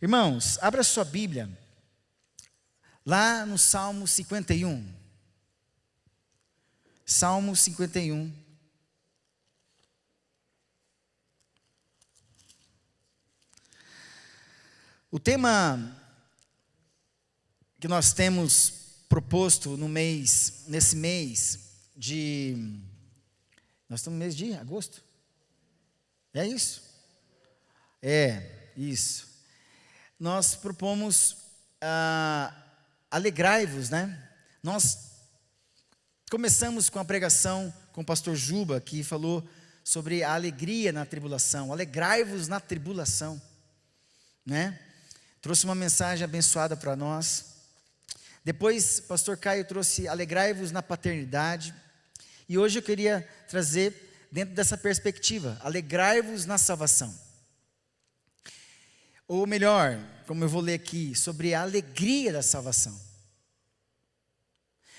Irmãos, abra sua Bíblia, lá no Salmo 51. Salmo 51. O tema que nós temos proposto nesse mês de... Nós estamos no mês de agosto? É isso? É, isso. Nós propomos alegrai-vos, né? Nós começamos com a pregação com o pastor Juba, que falou sobre a alegria na tribulação. Alegrai-vos na tribulação, né? Trouxe uma mensagem abençoada para nós. Depois, pastor Caio trouxe alegrai-vos na paternidade. E hoje eu queria trazer, dentro dessa perspectiva, alegrai-vos na salvação. Ou melhor, como eu vou ler aqui, sobre a alegria da salvação.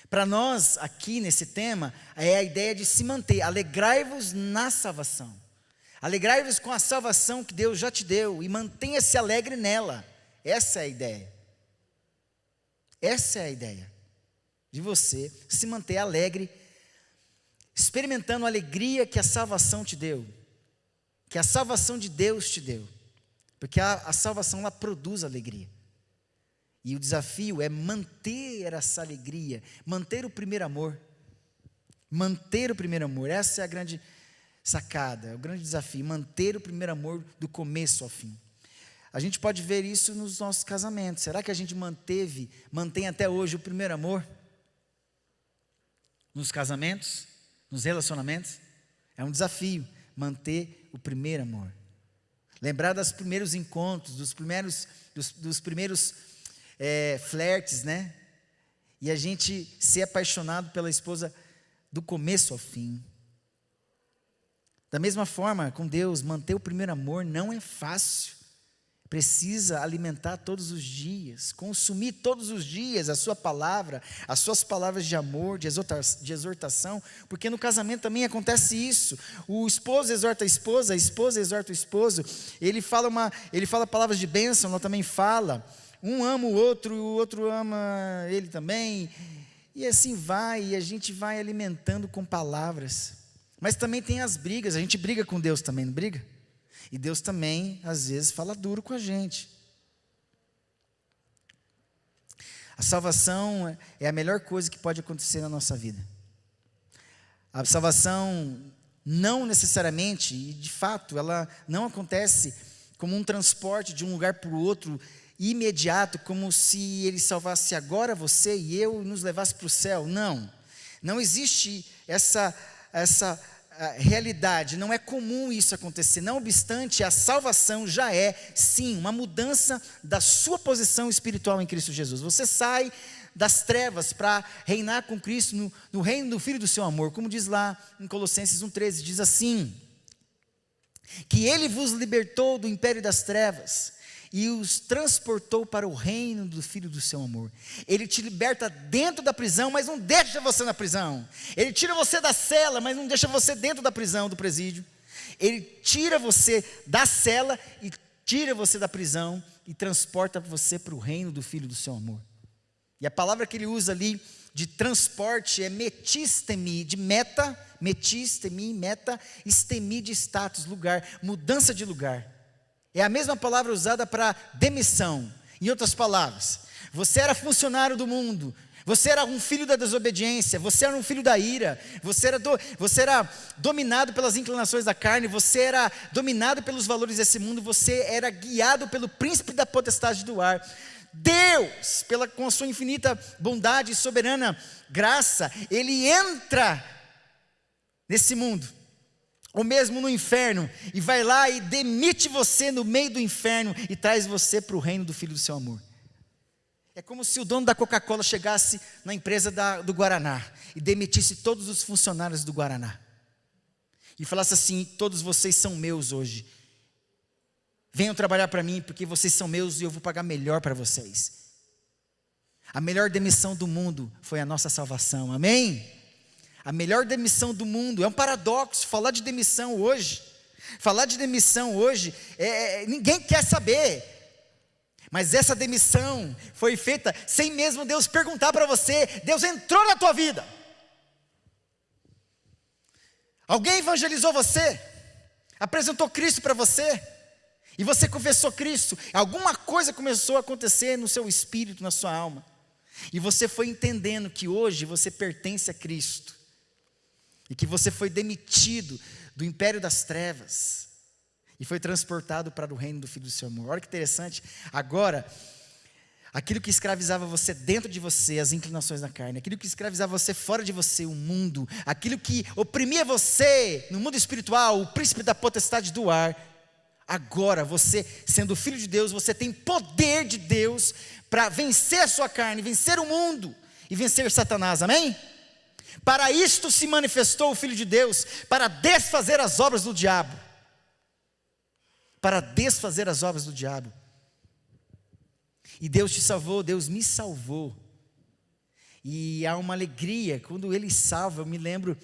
Para nós, aqui nesse tema, é a ideia de se manter. Alegrai-vos na salvação. Alegrai-vos com a salvação que Deus já te deu e mantenha-se alegre nela. Essa é a ideia. Essa é a ideia de você se manter alegre, experimentando a alegria que a salvação te deu, que a salvação de Deus te deu, porque a salvação ela produz alegria, e o desafio é manter essa alegria, manter o primeiro amor, essa é a grande sacada, é o grande desafio, manter o primeiro amor do começo ao fim. A gente pode ver isso nos nossos casamentos. Será que a gente mantém até hoje o primeiro amor? Nos casamentos, nos relacionamentos? É um desafio, manter o primeiro amor. Lembrar dos primeiros encontros, dos primeiros flertes, né? E a gente ser apaixonado pela esposa do começo ao fim. Da mesma forma, com Deus, manter o primeiro amor não é fácil. Precisa alimentar todos os dias, consumir todos os dias a sua palavra, as suas palavras de amor, de exortação, porque no casamento também acontece isso. O esposo exorta a esposa exorta o esposo, ele fala palavras de bênção, ela também fala, um ama o outro ama ele também, e assim vai, e a gente vai alimentando com palavras. Mas também tem as brigas, a gente briga com Deus também, não briga? E Deus também, às vezes, fala duro com a gente. A salvação é a melhor coisa que pode acontecer na nossa vida. A salvação não necessariamente, e de fato, ela não acontece como um transporte de um lugar para o outro imediato, como se Ele salvasse agora você e eu e nos levasse para o céu. Não existe essa realidade, não é comum isso acontecer. Não obstante, a salvação já é, sim, uma mudança da sua posição espiritual em Cristo Jesus. Você sai das trevas para reinar com Cristo no reino do Filho do seu amor, como diz lá em Colossenses 1,13, diz assim, que Ele vos libertou do império das trevas e os transportou para o reino do Filho do seu amor. Ele te liberta dentro da prisão, mas não deixa você na prisão. Ele tira você da cela, mas não deixa você dentro da prisão, do presídio. Ele tira você da cela e tira você da prisão e transporta você para o reino do Filho do seu amor. E a palavra que ele usa ali de transporte é metistemi, de meta, metistemi, meta, estemi de status, lugar, mudança de lugar. É a mesma palavra usada para demissão. Em outras palavras, você era funcionário do mundo, você era um filho da desobediência, você era um filho da ira, você era dominado pelas inclinações da carne, você era dominado pelos valores desse mundo, você era guiado pelo príncipe da potestade do ar. Deus, com a sua infinita bondade e soberana graça, Ele entra nesse mundo, ou mesmo no inferno, e vai lá e demite você no meio do inferno e traz você para o reino do Filho do seu amor. É como se o dono da Coca-Cola chegasse na empresa do Guaraná e demitisse todos os funcionários do Guaraná e falasse assim: todos vocês são meus hoje, venham trabalhar para mim porque vocês são meus e eu vou pagar melhor para vocês. A melhor demissão do mundo foi a nossa salvação, amém? A melhor demissão do mundo. É um paradoxo falar de demissão hoje. Falar de demissão hoje, ninguém quer saber. Mas essa demissão foi feita sem mesmo Deus perguntar para você. Deus entrou na tua vida. Alguém evangelizou você, apresentou Cristo para você, e você confessou Cristo. Alguma coisa começou a acontecer no seu espírito, na sua alma, e você foi entendendo que hoje você pertence a Cristo, e que você foi demitido do império das trevas, e foi transportado para o reino do Filho do seu amor. Olha que interessante. Agora, aquilo que escravizava você dentro de você, as inclinações da carne, aquilo que escravizava você fora de você, o mundo, aquilo que oprimia você no mundo espiritual, o príncipe da potestade do ar, agora você, sendo filho de Deus, você tem poder de Deus para vencer a sua carne, vencer o mundo e vencer Satanás, amém? Para isto se manifestou o Filho de Deus, para desfazer as obras do diabo. Para desfazer as obras do diabo. E Deus te salvou, Deus me salvou. E há uma alegria, quando Ele salva. Eu me lembro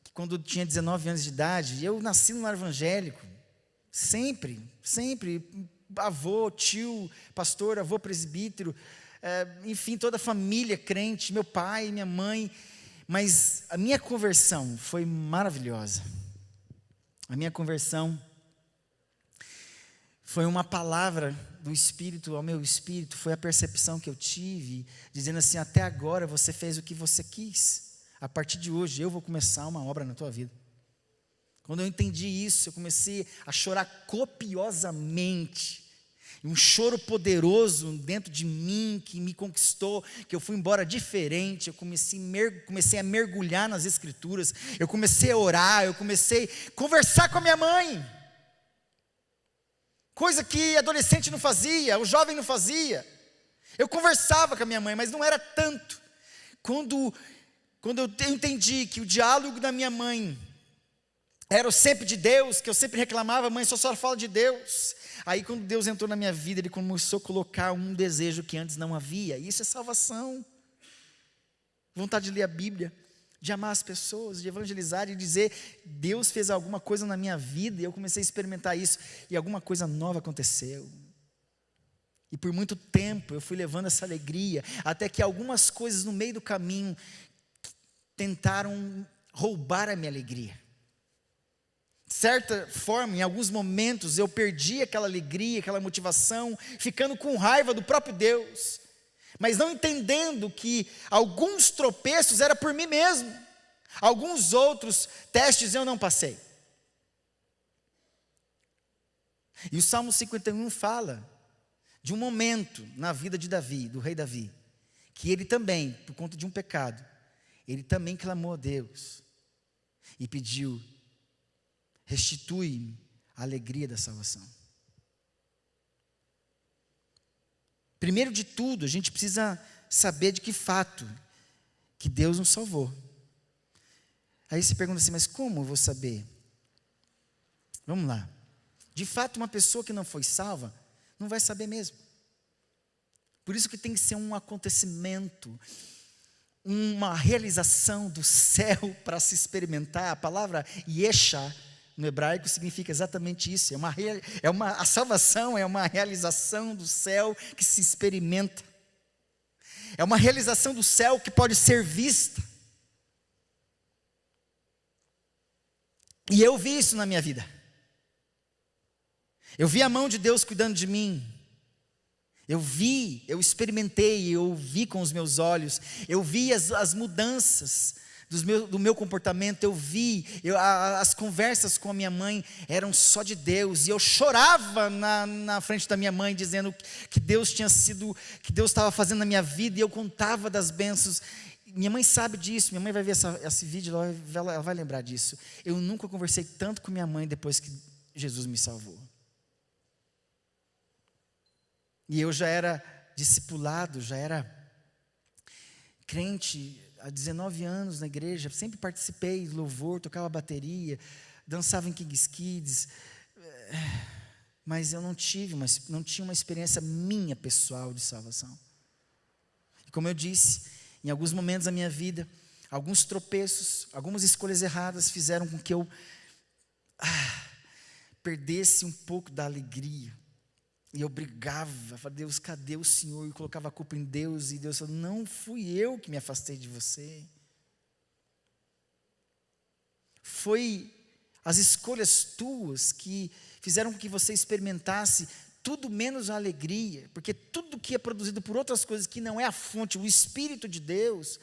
que quando eu tinha 19 anos de idade, eu nasci num lar evangélico. Sempre, avô, tio, pastor, avô presbítero, enfim, toda a família crente, meu pai, minha mãe. Mas a minha conversão foi maravilhosa. A minha conversão foi uma palavra do Espírito ao meu espírito, foi a percepção que eu tive, dizendo assim: até agora você fez o que você quis, a partir de hoje eu vou começar uma obra na tua vida. Quando eu entendi isso, eu comecei a chorar copiosamente, um choro poderoso dentro de mim, que me conquistou, que eu fui embora diferente. Eu comecei a mergulhar nas Escrituras, eu comecei a orar, eu comecei a conversar com a minha mãe, coisa que adolescente não fazia, o jovem não fazia. Eu conversava com a minha mãe, mas não era tanto. Quando eu entendi que o diálogo da minha mãe era sempre de Deus, que eu sempre reclamava: mãe, só fala de Deus. Aí quando Deus entrou na minha vida, Ele começou a colocar um desejo que antes não havia. Isso é salvação. Vontade de ler a Bíblia, de amar as pessoas, de evangelizar e dizer: Deus fez alguma coisa na minha vida, e eu comecei a experimentar isso, e alguma coisa nova aconteceu. E por muito tempo eu fui levando essa alegria, até que algumas coisas no meio do caminho tentaram roubar a minha alegria. De certa forma, em alguns momentos eu perdi aquela alegria, aquela motivação, ficando com raiva do próprio Deus, mas não entendendo que alguns tropeços era por mim mesmo, alguns outros testes eu não passei. E o Salmo 51 fala de um momento na vida de Davi, do rei Davi, que ele também, por conta de um pecado, ele também clamou a Deus e pediu: restitui-me a alegria da salvação. Primeiro de tudo, a gente precisa saber de que fato que Deus nos salvou. Aí você pergunta assim: mas como eu vou saber? Vamos lá. De fato, uma pessoa que não foi salva não vai saber mesmo. Por isso que tem que ser um acontecimento, uma realização do céu para se experimentar. A palavra yesha no hebraico significa exatamente isso. A salvação é uma realização do céu que se experimenta. É uma realização do céu que pode ser vista. E eu vi isso na minha vida. Eu vi a mão de Deus cuidando de mim. Eu experimentei, eu vi com os meus olhos. Eu vi as mudanças do meu comportamento. Eu vi, as conversas com a minha mãe eram só de Deus. E eu chorava na frente da minha mãe, dizendo que Deus estava fazendo na minha vida. E eu contava das bênçãos. Minha mãe sabe disso, minha mãe vai ver esse vídeo, ela vai lembrar disso. Eu nunca conversei tanto com minha mãe depois que Jesus me salvou. E eu já era discipulado, já era crente há 19 anos na igreja, sempre participei de louvor, tocava bateria, dançava em Kings Kids, mas eu não tinha uma experiência minha pessoal de salvação. E como eu disse, em alguns momentos da minha vida, alguns tropeços, algumas escolhas erradas fizeram com que eu perdesse um pouco da alegria. E eu brigava, falava, Deus, cadê o Senhor? E colocava a culpa em Deus, e Deus falou, não fui eu que me afastei de você. Foi as escolhas tuas que fizeram com que você experimentasse tudo menos a alegria, porque tudo que é produzido por outras coisas que não é a fonte, o Espírito de Deus,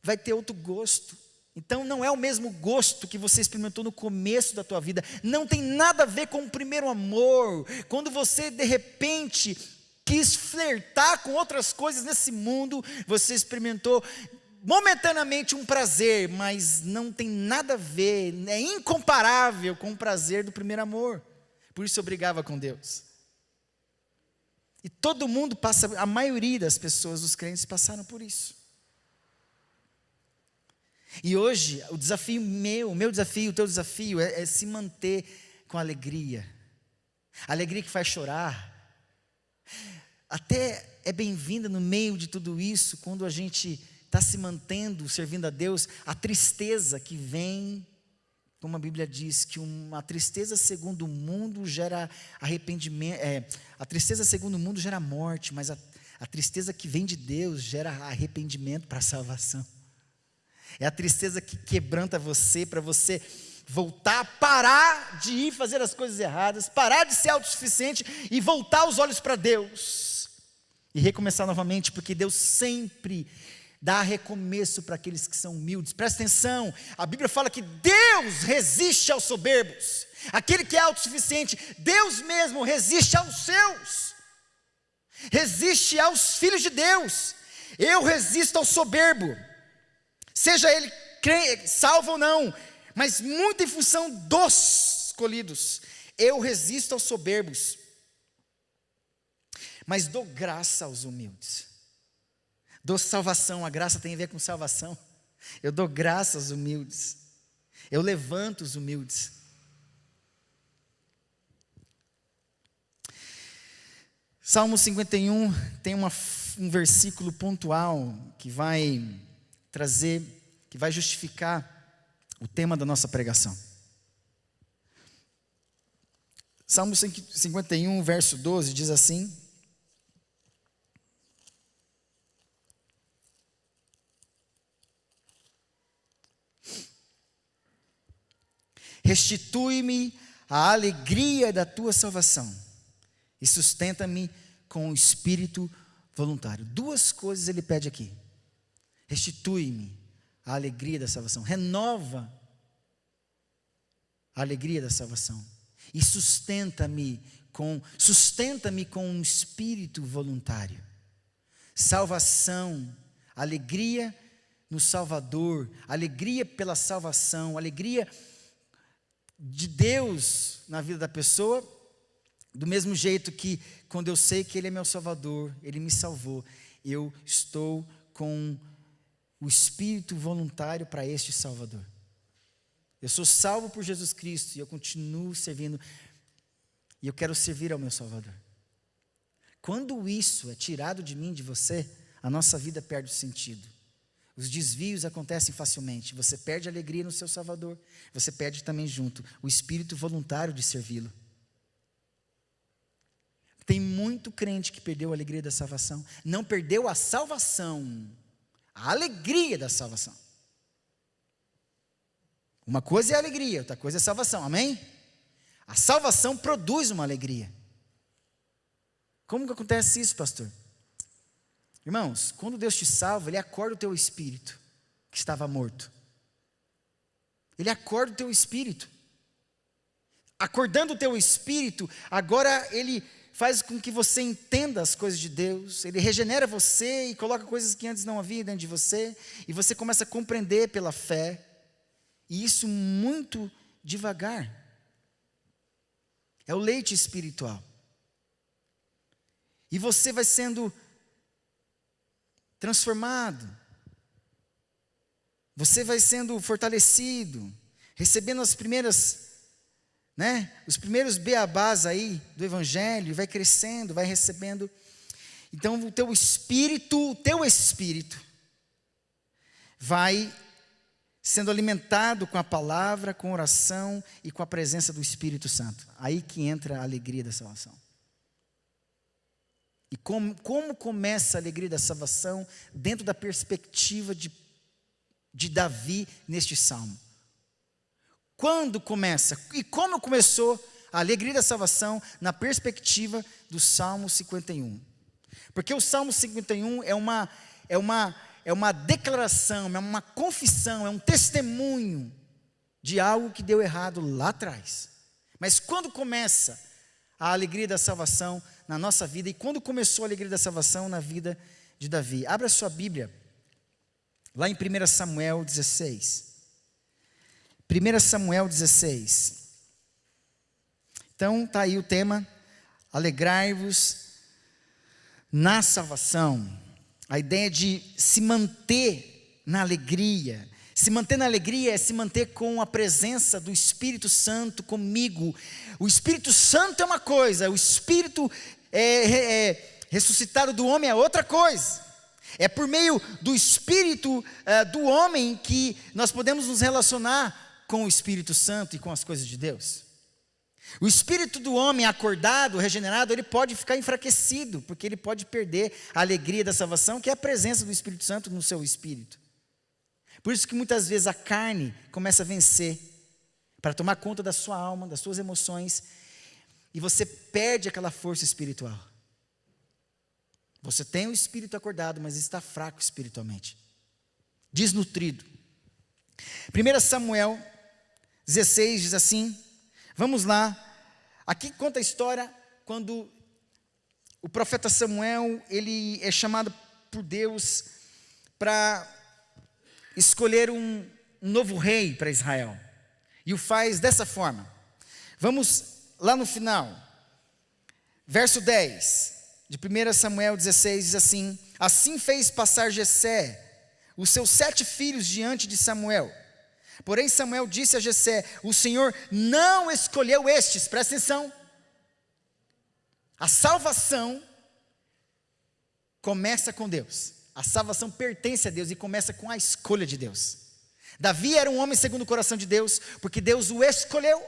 vai ter outro gosto. Então não é o mesmo gosto que você experimentou no começo da tua vida, não tem nada a ver com o primeiro amor, quando você de repente quis flertar com outras coisas nesse mundo, você experimentou momentaneamente um prazer, mas não tem nada a ver, é incomparável com o prazer do primeiro amor, por isso eu brigava com Deus. E todo mundo passa, a maioria das pessoas, dos crentes passaram por isso. E hoje, o desafio o meu desafio, o teu desafio é se manter com alegria. Alegria que faz chorar. Até é bem-vinda no meio de tudo isso, quando a gente está se mantendo, servindo a Deus, a tristeza que vem, como a Bíblia diz, que uma tristeza segundo o mundo gera arrependimento, a tristeza segundo o mundo gera morte, mas a tristeza que vem de Deus gera arrependimento para a salvação. É a tristeza que quebranta você, para você voltar, parar de ir fazer as coisas erradas, parar de ser autossuficiente e voltar os olhos para Deus. E recomeçar novamente, porque Deus sempre dá recomeço para aqueles que são humildes. Presta atenção, a Bíblia fala que Deus resiste aos soberbos. Aquele que é autossuficiente, Deus mesmo resiste aos seus. Resiste aos filhos de Deus. Eu resisto ao soberbo. Seja ele salvo ou não, mas muito em função dos escolhidos. Eu resisto aos soberbos, mas dou graça aos humildes. Dou salvação, a graça tem a ver com salvação. Eu dou graça aos humildes. Eu levanto os humildes. Salmo 51 tem um versículo pontual que vai trazer, que vai justificar o tema da nossa pregação. Salmo 51, verso 12, diz assim: restitui-me a alegria da tua salvação e sustenta-me com o espírito voluntário. Duas coisas ele pede aqui: restitui-me a alegria da salvação, renova a alegria da salvação, e sustenta-me com um espírito voluntário. Salvação, alegria no Salvador, alegria pela salvação, alegria de Deus na vida da pessoa, do mesmo jeito que quando eu sei que Ele é meu Salvador, Ele me salvou, eu estou com o espírito voluntário para este Salvador. Eu sou salvo por Jesus Cristo e eu continuo servindo, e eu quero servir ao meu Salvador. Quando isso é tirado de mim, de você, a nossa vida perde o sentido. Os desvios acontecem facilmente. Você perde a alegria no seu Salvador, você perde também junto o espírito voluntário de servi-lo. Tem muito crente que perdeu a alegria da salvação. Não perdeu a salvação, a alegria da salvação. Uma coisa é a alegria, outra coisa é a salvação, amém? A salvação produz uma alegria. Como que acontece isso, pastor? Irmãos, quando Deus te salva, Ele acorda o teu espírito, que estava morto. Ele acorda o teu espírito. Acordando o teu espírito, agora Ele faz com que você entenda as coisas de Deus. Ele regenera você e coloca coisas que antes não havia dentro de você. E você começa a compreender pela fé. E isso muito devagar. É o leite espiritual. E você vai sendo transformado. Você vai sendo fortalecido, recebendo as primeiras, os primeiros beabás aí do Evangelho, vai crescendo, vai recebendo. Então o teu espírito vai sendo alimentado com a palavra, com oração e com a presença do Espírito Santo. Aí que entra a alegria da salvação. E como começa a alegria da salvação dentro da perspectiva de Davi neste salmo? Quando começa? E como começou a alegria da salvação na perspectiva do Salmo 51? Porque o Salmo 51 é uma declaração, é uma confissão, é um testemunho de algo que deu errado lá atrás. Mas quando começa a alegria da salvação na nossa vida, e quando começou a alegria da salvação na vida de Davi? Abra sua Bíblia, lá em 1 Samuel 16. 1 Samuel 16. Então, está aí o tema, alegrai-vos na salvação. A ideia de se manter na alegria. Se manter na alegria é se manter com a presença do Espírito Santo comigo. O Espírito Santo é uma coisa, o Espírito ressuscitado do homem é outra coisa. É por meio do Espírito do homem que nós podemos nos relacionar com o Espírito Santo e com as coisas de Deus. O espírito do homem acordado, regenerado, ele pode ficar enfraquecido, porque ele pode perder a alegria da salvação, que é a presença do Espírito Santo no seu espírito. Por isso que muitas vezes a carne começa a vencer, para tomar conta da sua alma, das suas emoções, e você perde aquela força espiritual. Você tem o espírito acordado, mas está fraco espiritualmente, desnutrido. 1 Samuel 16 diz assim, vamos lá, aqui conta a história quando o profeta Samuel, ele é chamado por Deus para escolher um novo rei para Israel, e o faz dessa forma. Vamos lá no final, verso 10, de 1 Samuel 16, diz assim, assim fez passar Jessé, os seus 7 filhos diante de Samuel, porém Samuel disse a Jessé, o Senhor não escolheu estes, presta atenção, a salvação começa com Deus, a salvação pertence a Deus e começa com a escolha de Deus. Davi era um homem segundo o coração de Deus, porque Deus o escolheu.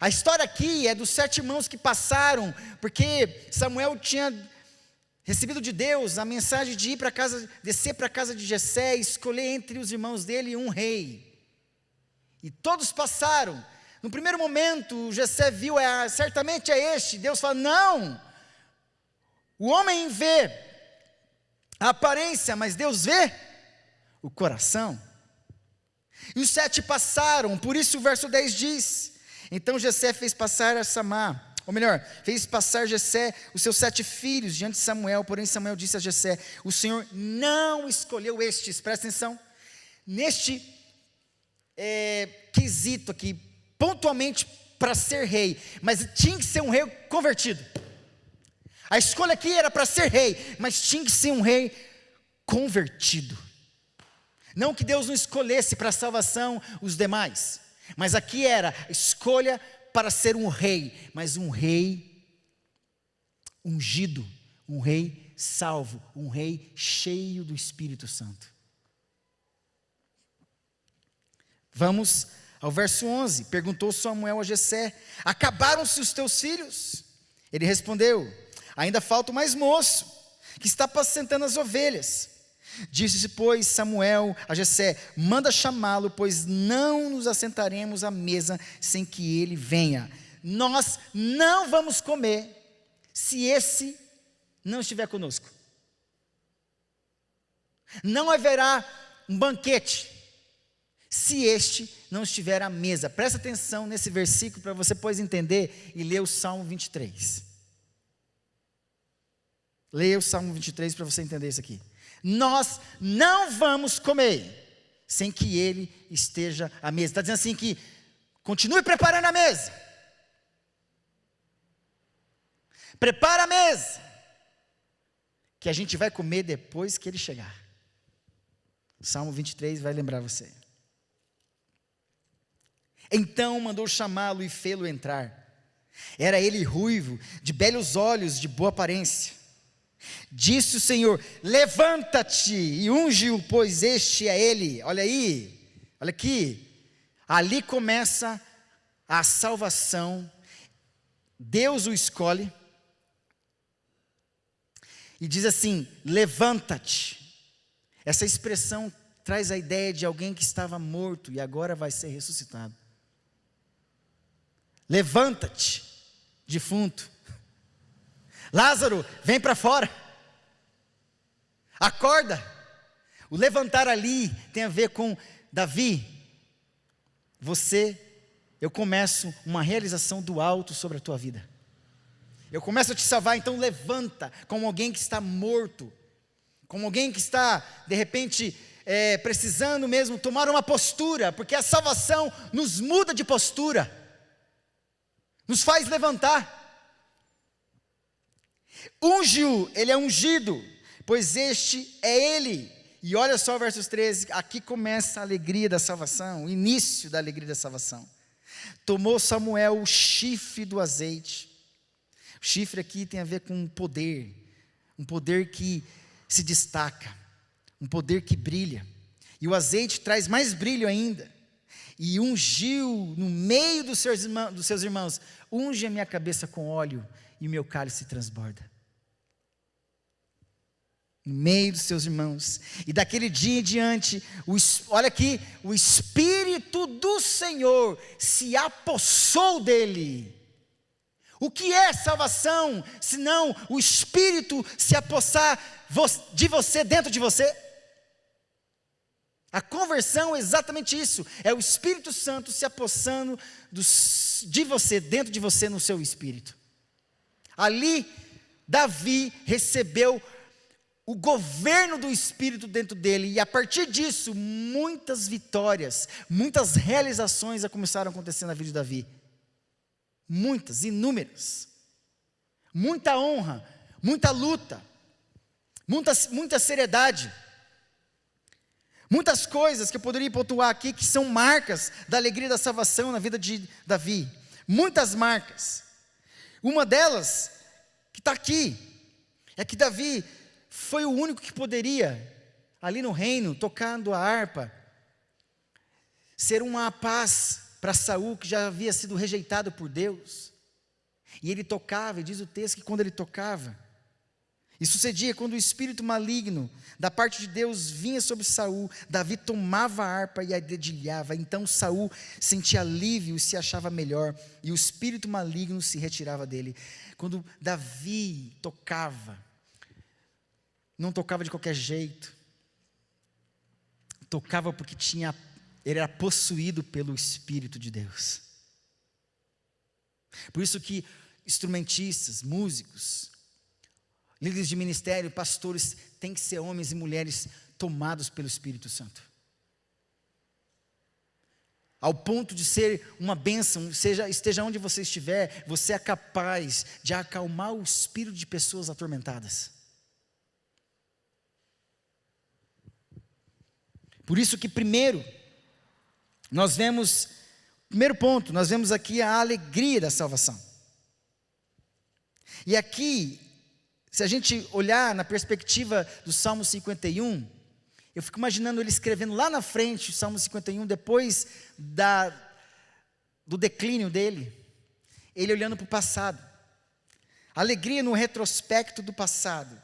A história aqui é dos 7 irmãos que passaram, porque Samuel tinha recebido de Deus a mensagem de descer para a casa de Jessé e escolher entre os irmãos dele um rei. E todos passaram. No primeiro momento, Jessé viu, certamente é este. Deus fala, não. O homem vê a aparência, mas Deus vê o coração. E os 7 passaram, por isso o verso 10 diz, então Jessé fez passar a Samar, ou melhor, fez passar Jessé os seus 7 filhos diante de Samuel, porém Samuel disse a Jessé, o Senhor não escolheu estes, presta atenção, neste quesito aqui, pontualmente para ser rei, mas tinha que ser um rei convertido. A escolha aqui era para ser rei, mas tinha que ser um rei convertido. Não que Deus não escolhesse para a salvação os demais, mas aqui era escolha para ser um rei, mas um rei ungido, um rei salvo, um rei cheio do Espírito Santo. Vamos ao verso 11, perguntou Samuel a Jessé, acabaram-se os teus filhos? Ele respondeu, ainda falta o mais moço, que está apacentando as ovelhas. Disse, pois, Samuel a Jessé, manda chamá-lo, pois não nos assentaremos à mesa sem que ele venha. Nós não vamos comer se esse não estiver conosco. Não haverá um banquete se este não estiver à mesa. Presta atenção nesse versículo para você depois entender e ler o Salmo 23. Leia o Salmo 23 para você entender isso aqui. Nós não vamos comer sem que ele esteja à mesa. Está dizendo assim que continue preparando a mesa. Prepara a mesa, que a gente vai comer depois que ele chegar. Salmo 23 vai lembrar você. Então mandou chamá-lo e fê-lo entrar. Era ele ruivo, de belos olhos, de boa aparência. Disse o Senhor, levanta-te e unge-o, pois este é ele. Olha aí, olha aqui. Ali começa a salvação. Deus o escolhe, E diz assim: levanta-te. Essa expressão traz a ideia de alguém que estava morto e agora vai ser ressuscitado. Levanta-te, defunto. Lázaro, vem para fora. Acorda. O levantar ali tem a ver com Davi. Eu começo uma realização do alto sobre a tua vida. Eu começo a te salvar, então levanta, como alguém que está morto, como alguém que está, de repente, precisando mesmo tomar uma postura, porque a salvação nos muda de postura, nos faz levantar. Unge-o, ele é ungido, pois este é ele. E olha só o versos 13, aqui começa a alegria da salvação, o início da alegria da salvação. Tomou Samuel o chifre do azeite. O chifre aqui tem a ver com um poder que se destaca, um poder que brilha. E o azeite traz mais brilho ainda. E ungiu no meio dos seus irmãos, unge a minha cabeça com óleo e o meu cálice transborda. No meio dos seus irmãos. E daquele dia em diante, olha aqui, o Espírito do Senhor se apossou dele. O que é salvação, senão o Espírito se apossar de você, dentro de você? A conversão é exatamente isso, é o Espírito Santo se apossando de você, dentro de você, no seu espírito. Ali, Davi recebeu o governo do Espírito dentro dele, e a partir disso, muitas vitórias, muitas realizações começaram a acontecer na vida de Davi. Muitas, inúmeras, muita honra, muita luta, muita seriedade, muitas coisas que eu poderia pontuar aqui, que são marcas da alegria da salvação na vida de Davi, muitas marcas. Uma delas, que está aqui, é que Davi foi o único que poderia, ali no reino, tocando a harpa, ser uma paz para Saul, que já havia sido rejeitado por Deus. E ele tocava, e diz o texto que quando ele tocava, e sucedia quando o espírito maligno da parte de Deus vinha sobre Saul, Davi tomava a harpa e a dedilhava. Então Saul sentia alívio e se achava melhor, e o espírito maligno se retirava dele. Quando Davi tocava, não tocava de qualquer jeito, tocava porque ele era possuído pelo Espírito de Deus. Por isso que instrumentistas, músicos, líderes de ministério, pastores, têm que ser homens e mulheres tomados pelo Espírito Santo. Ao ponto de ser uma bênção, esteja onde você estiver, você é capaz de acalmar o espírito de pessoas atormentadas. Por isso que primeiro ponto, nós vemos aqui a alegria da salvação. E aqui, se a gente olhar na perspectiva do Salmo 51, eu fico imaginando ele escrevendo lá na frente, o Salmo 51, depois do declínio dele, ele olhando para o passado. Alegria no retrospecto do passado,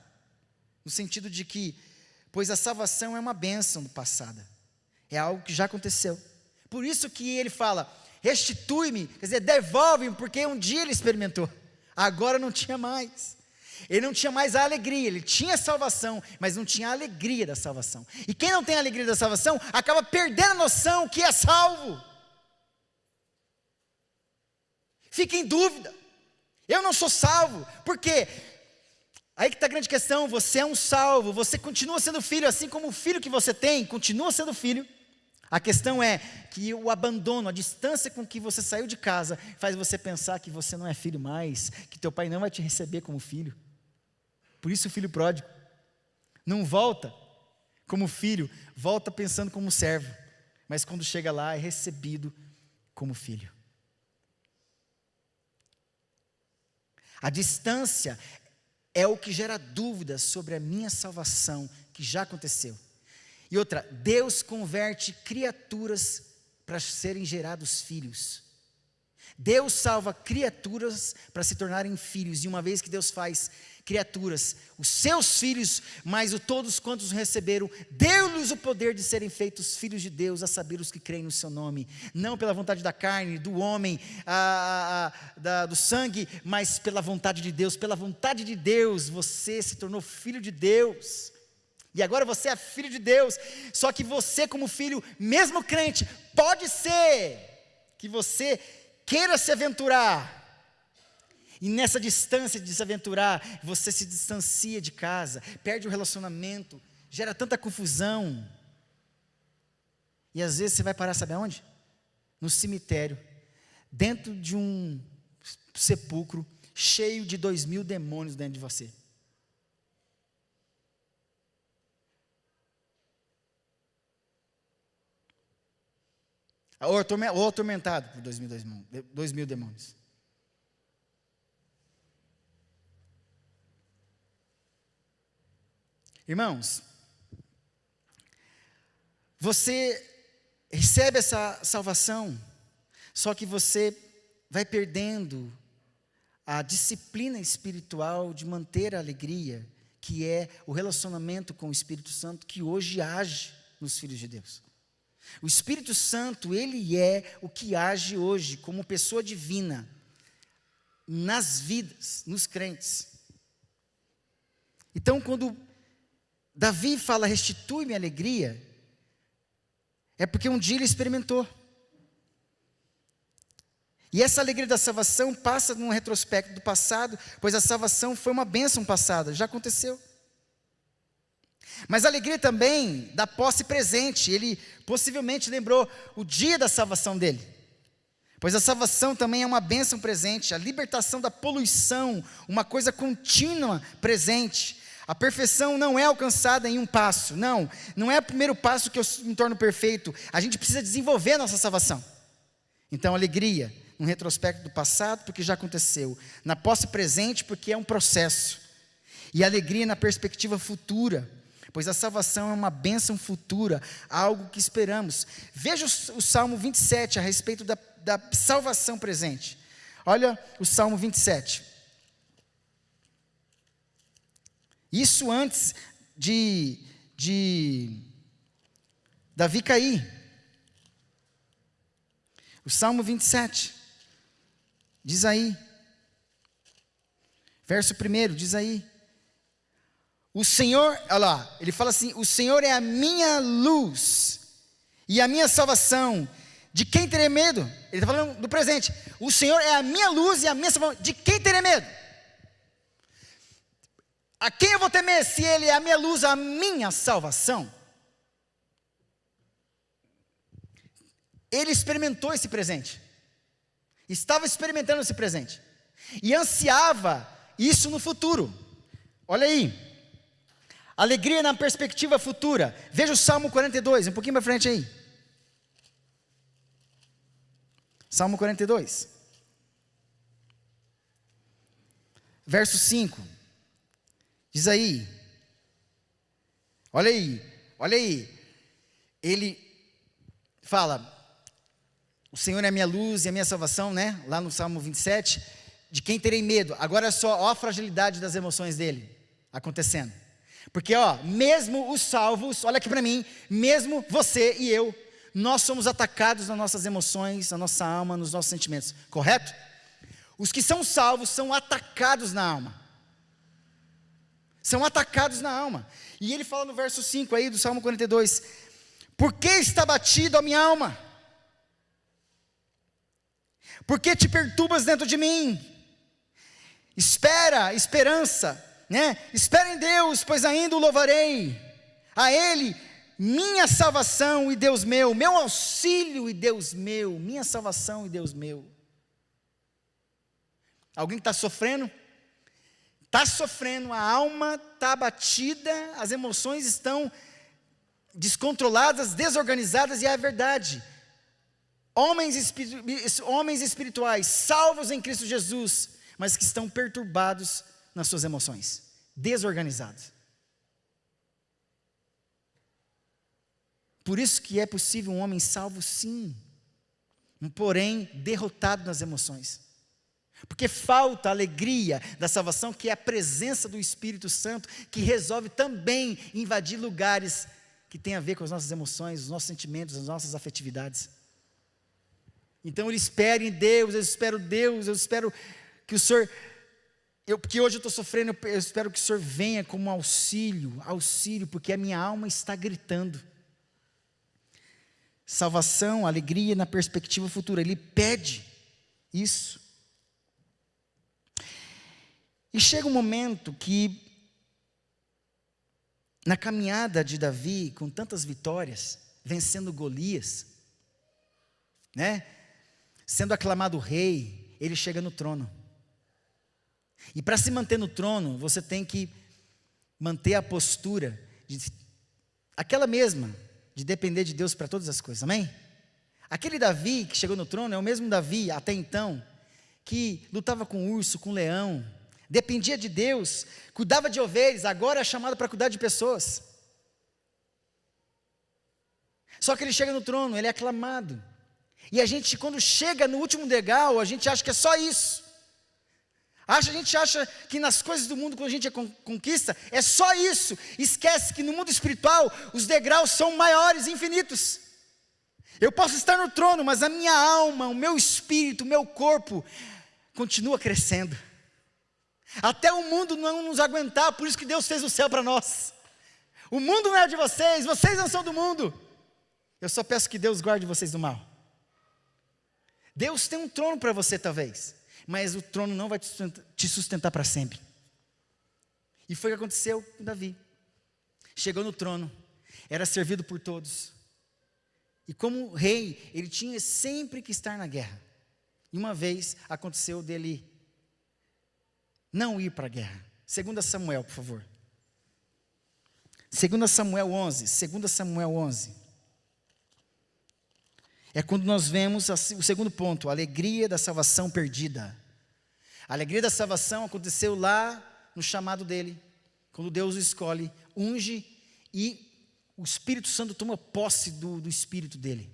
no sentido de que, pois a salvação é uma bênção do passado, é algo que já aconteceu. Por isso que ele fala, restitui-me, quer dizer, devolve-me, porque um dia ele experimentou, agora não tinha mais. Ele não tinha mais a alegria, ele tinha salvação, mas não tinha a alegria da salvação. E quem não tem a alegria da salvação, acaba perdendo a noção que é salvo. Fica em dúvida, eu não sou salvo, por quê? Aí que está a grande questão, você é um salvo, você continua sendo filho, assim como o filho que você tem, continua sendo filho. A questão é que o abandono, a distância com que você saiu de casa, faz você pensar que você não é filho mais, que teu pai não vai te receber como filho. Por isso o filho pródigo não volta como filho, volta pensando como servo, mas quando chega lá é recebido como filho. A distância é o que gera dúvidas sobre a minha salvação, que já aconteceu. E outra, Deus converte criaturas para serem gerados filhos. Deus salva criaturas para se tornarem filhos, e uma vez que Deus faz criaturas, os seus filhos, mais o todos quantos receberam, deu-lhes o poder de serem feitos filhos de Deus, a saber os que creem no seu nome, não pela vontade da carne, do homem, do sangue, mas pela vontade de Deus. Pela vontade de Deus, você se tornou filho de Deus, e agora você é filho de Deus. Só que você, como filho, mesmo crente, pode ser que você queira se aventurar, e nessa distância de se aventurar, você se distancia de casa, perde o relacionamento, gera tanta confusão, e às vezes você vai parar, sabe aonde? No cemitério, dentro de um sepulcro, cheio de 2000 demônios dentro de você. Ou atormentado por 2000 demônios. Irmãos, você recebe essa salvação, só que você vai perdendo a disciplina espiritual de manter a alegria, que é o relacionamento com o Espírito Santo, que hoje age nos filhos de Deus. O Espírito Santo, ele é o que age hoje como pessoa divina nas vidas, nos crentes. Então, quando Davi fala, restitui-me a alegria, é porque um dia ele experimentou. E essa alegria da salvação passa num retrospecto do passado, pois a salvação foi uma bênção passada, já aconteceu. Mas a alegria também da posse presente, ele possivelmente lembrou o dia da salvação dele, pois a salvação também é uma bênção presente, a libertação da poluição, uma coisa contínua presente. A perfeição não é alcançada em um passo, não é o primeiro passo que eu me torno perfeito, a gente precisa desenvolver a nossa salvação. Então, alegria no retrospecto do passado, porque já aconteceu, na posse presente, porque é um processo, e alegria na perspectiva futura, pois a salvação é uma bênção futura, algo que esperamos. Veja o Salmo 27 a respeito da salvação presente. Olha o Salmo 27. Isso antes de Davi cair. O Salmo 27, diz aí, verso 1, diz aí, o Senhor, olha lá, ele fala assim, o Senhor é a minha luz e a minha salvação, de quem terei medo? Ele está falando do presente, o Senhor é a minha luz e a minha salvação, de quem terei medo? A quem eu vou temer se Ele é a minha luz, a minha salvação? Ele experimentou esse presente, estava experimentando esse presente, e ansiava isso no futuro. Olha aí, alegria na perspectiva futura. Veja o Salmo 42, um pouquinho para frente aí. Salmo 42, verso 5. Diz aí, olha aí, ele fala, o Senhor é a minha luz e a minha salvação, né? Lá no Salmo 27, de quem terei medo? Agora é só, ó a fragilidade das emoções dele acontecendo. Porque, mesmo os salvos, olha aqui para mim, mesmo você e eu, nós somos atacados nas nossas emoções, na nossa alma, nos nossos sentimentos, correto? Os que são salvos são atacados na alma. São atacados na alma. E ele fala no verso 5 aí do Salmo 42, por que está batido a minha alma? Por que te perturbas dentro de mim? Esperança, né? Espera em Deus, pois ainda o louvarei. A Ele, minha salvação e Deus meu, meu auxílio e Deus meu, minha salvação e Deus meu. Alguém que está sofrendo? Está sofrendo, a alma está abatida, as emoções estão descontroladas, desorganizadas, e é a verdade. Homens espirituais, salvos em Cristo Jesus, mas que estão perturbados nas suas emoções, desorganizados. Por isso que é possível um homem salvo, sim. um porém derrotado nas emoções. Porque falta a alegria da salvação, que é a presença do Espírito Santo, que resolve também invadir lugares que têm a ver com as nossas emoções, os nossos sentimentos, as nossas afetividades. Então eu espero em Deus, eu espero que o Senhor, porque hoje eu estou sofrendo, eu espero que o Senhor venha como auxílio, porque a minha alma está gritando. Salvação, alegria na perspectiva futura, ele pede isso. E chega um momento que, na caminhada de Davi, com tantas vitórias, vencendo Golias, né? Sendo aclamado rei, ele chega no trono. E para se manter no trono, você tem que manter a postura, aquela mesma, de depender de Deus para todas as coisas, amém? Aquele Davi que chegou no trono é o mesmo Davi, até então, que lutava com urso, com leão, dependia de Deus, cuidava de ovelhas, agora é chamado para cuidar de pessoas. Só que ele chega no trono, ele é aclamado. E a gente, quando chega no último degrau, a gente acha que é só isso. A gente acha que nas coisas do mundo, quando a gente conquista, é só isso. Esquece que no mundo espiritual, os degraus são maiores, infinitos. Eu posso estar no trono, mas a minha alma, o meu espírito, o meu corpo, continua crescendo. Até o mundo não nos aguentar, por isso que Deus fez o céu para nós. O mundo não é de vocês não são do mundo. Eu só peço que Deus guarde vocês do mal. Deus tem um trono para você talvez, mas o trono não vai te sustentar para sempre. E foi o que aconteceu com Davi. Chegou no trono, era servido por todos. E como rei, ele tinha sempre que estar na guerra. E uma vez aconteceu dele não ir para a guerra. 2 Samuel, por favor. 2 Samuel 11. É quando nós vemos o segundo ponto, a alegria da salvação perdida. A alegria da salvação aconteceu lá no chamado dele, quando Deus o escolhe, unge e o Espírito Santo toma posse do Espírito dele.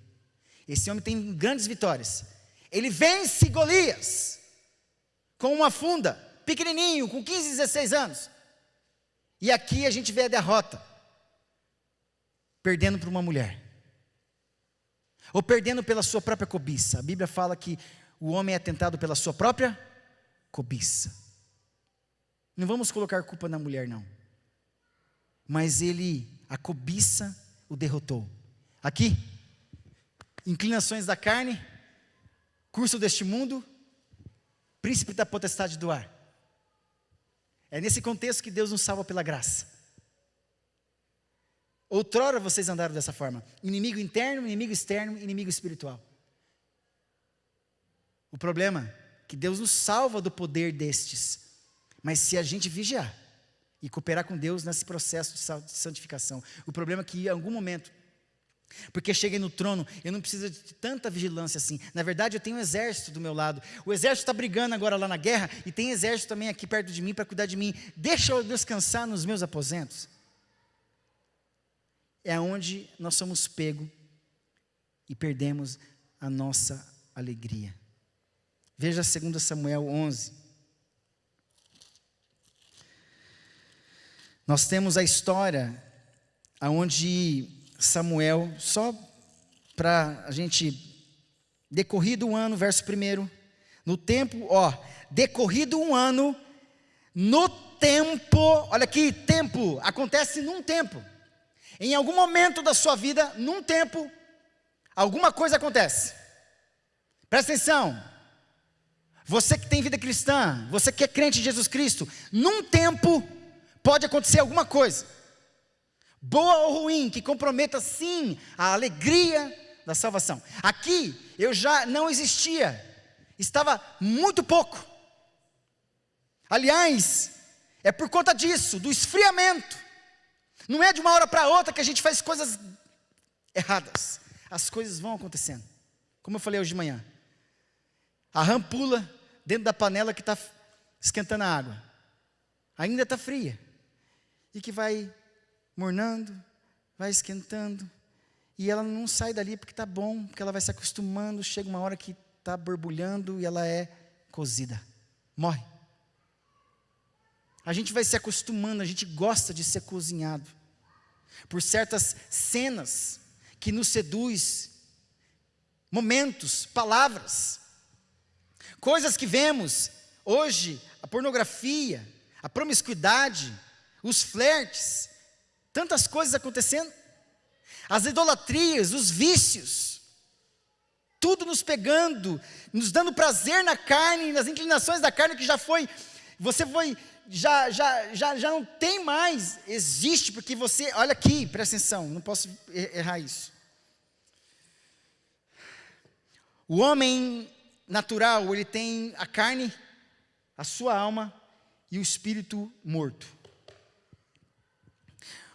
Esse homem tem grandes vitórias. Ele vence Golias com uma funda, pequenininho, com 15, 16 anos. E aqui a gente vê a derrota, perdendo para uma mulher. Ou perdendo pela sua própria cobiça. A Bíblia fala que o homem é tentado pela sua própria cobiça. Não vamos colocar culpa na mulher, não. Mas a cobiça o derrotou. Aqui, inclinações da carne, curso deste mundo, príncipe da potestade do ar. É nesse contexto que Deus nos salva pela graça. Outrora vocês andaram dessa forma. Inimigo interno, inimigo externo, inimigo espiritual. O problema é que Deus nos salva do poder destes. Mas se a gente vigiar e cooperar com Deus nesse processo de santificação. O problema é que em algum momento, porque cheguei no trono, eu não preciso de tanta vigilância assim. Na verdade eu tenho um exército do meu lado. O exército está brigando agora lá na guerra, e tem exército também aqui perto de mim para cuidar de mim. Deixa eu descansar nos meus aposentos. É onde nós somos pegos e perdemos a nossa alegria. Veja 2 Samuel 11. Nós temos a história onde Samuel, só para a gente, decorrido um ano, verso 1, no tempo, decorrido um ano, no tempo, olha aqui, tempo, acontece num tempo. Em algum momento da sua vida, num tempo, alguma coisa acontece. Presta atenção. Você que tem vida cristã, você que é crente em Jesus Cristo, num tempo pode acontecer alguma coisa, boa ou ruim, que comprometa sim a alegria da salvação. Aqui eu já não existia, estava muito pouco. Aliás, é por conta disso, do esfriamento. Não é de uma hora para outra que a gente faz coisas erradas. As coisas vão acontecendo. Como eu falei hoje de manhã, a rã pula dentro da panela que está esquentando a água. Ainda está fria. E que vai mornando, vai esquentando. e ela não sai dali porque está bom, porque ela vai se acostumando, chega uma hora que está borbulhando e ela é cozida, morre. A gente vai se acostumando, a gente gosta de ser cozinhado por certas cenas que nos seduz, momentos, palavras, coisas que vemos hoje, a pornografia, a promiscuidade, os flertes, tantas coisas acontecendo, as idolatrias, os vícios, tudo nos pegando, nos dando prazer na carne, nas inclinações da carne que já foi, você foi, já não tem mais, existe, porque você, olha aqui, presta atenção, não posso errar isso. O homem natural, ele tem a carne, a sua alma e o espírito morto.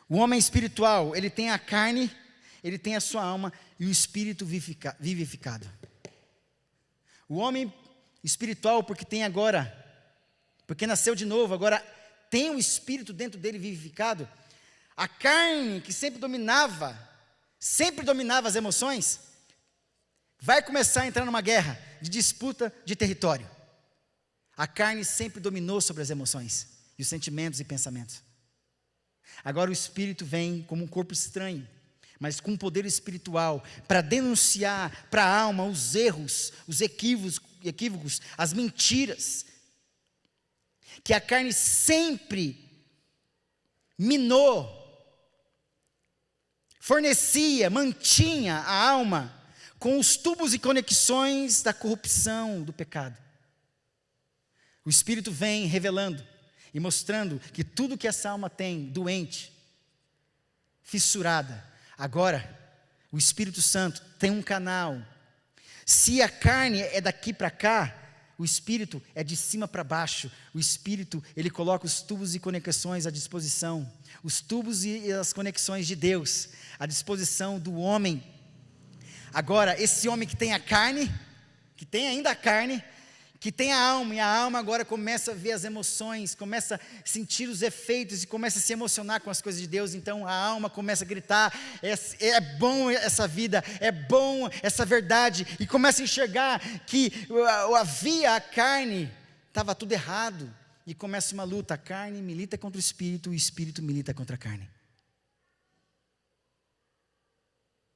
O homem espiritual, ele tem a carne, ele tem a sua alma e o espírito vivificado. O homem espiritual, porque nasceu de novo, agora tem um espírito dentro dele vivificado. A carne que sempre dominava as emoções, vai começar a entrar numa guerra de disputa de território. A carne sempre dominou sobre as emoções, e os sentimentos e pensamentos. Agora o espírito vem como um corpo estranho, mas com poder espiritual, para denunciar para a alma os erros, os equívocos, as mentiras, que a carne sempre minou, fornecia, mantinha a alma com os tubos e conexões da corrupção, do pecado. O Espírito vem revelando e mostrando que tudo que essa alma tem, doente, fissurada, agora o Espírito Santo tem um canal. Se a carne é daqui para cá, o Espírito é de cima para baixo. O Espírito, ele coloca os tubos e conexões à disposição, os tubos e as conexões de Deus à disposição do homem. Agora, esse homem que tem a carne, que tem ainda a carne, que tem a alma, e a alma agora começa a ver as emoções, começa a sentir os efeitos e começa a se emocionar com as coisas de Deus. Então a alma começa a gritar, é bom essa vida, é bom essa verdade, e começa a enxergar que havia a carne, estava tudo errado, e começa uma luta. A carne milita contra o espírito milita contra a carne.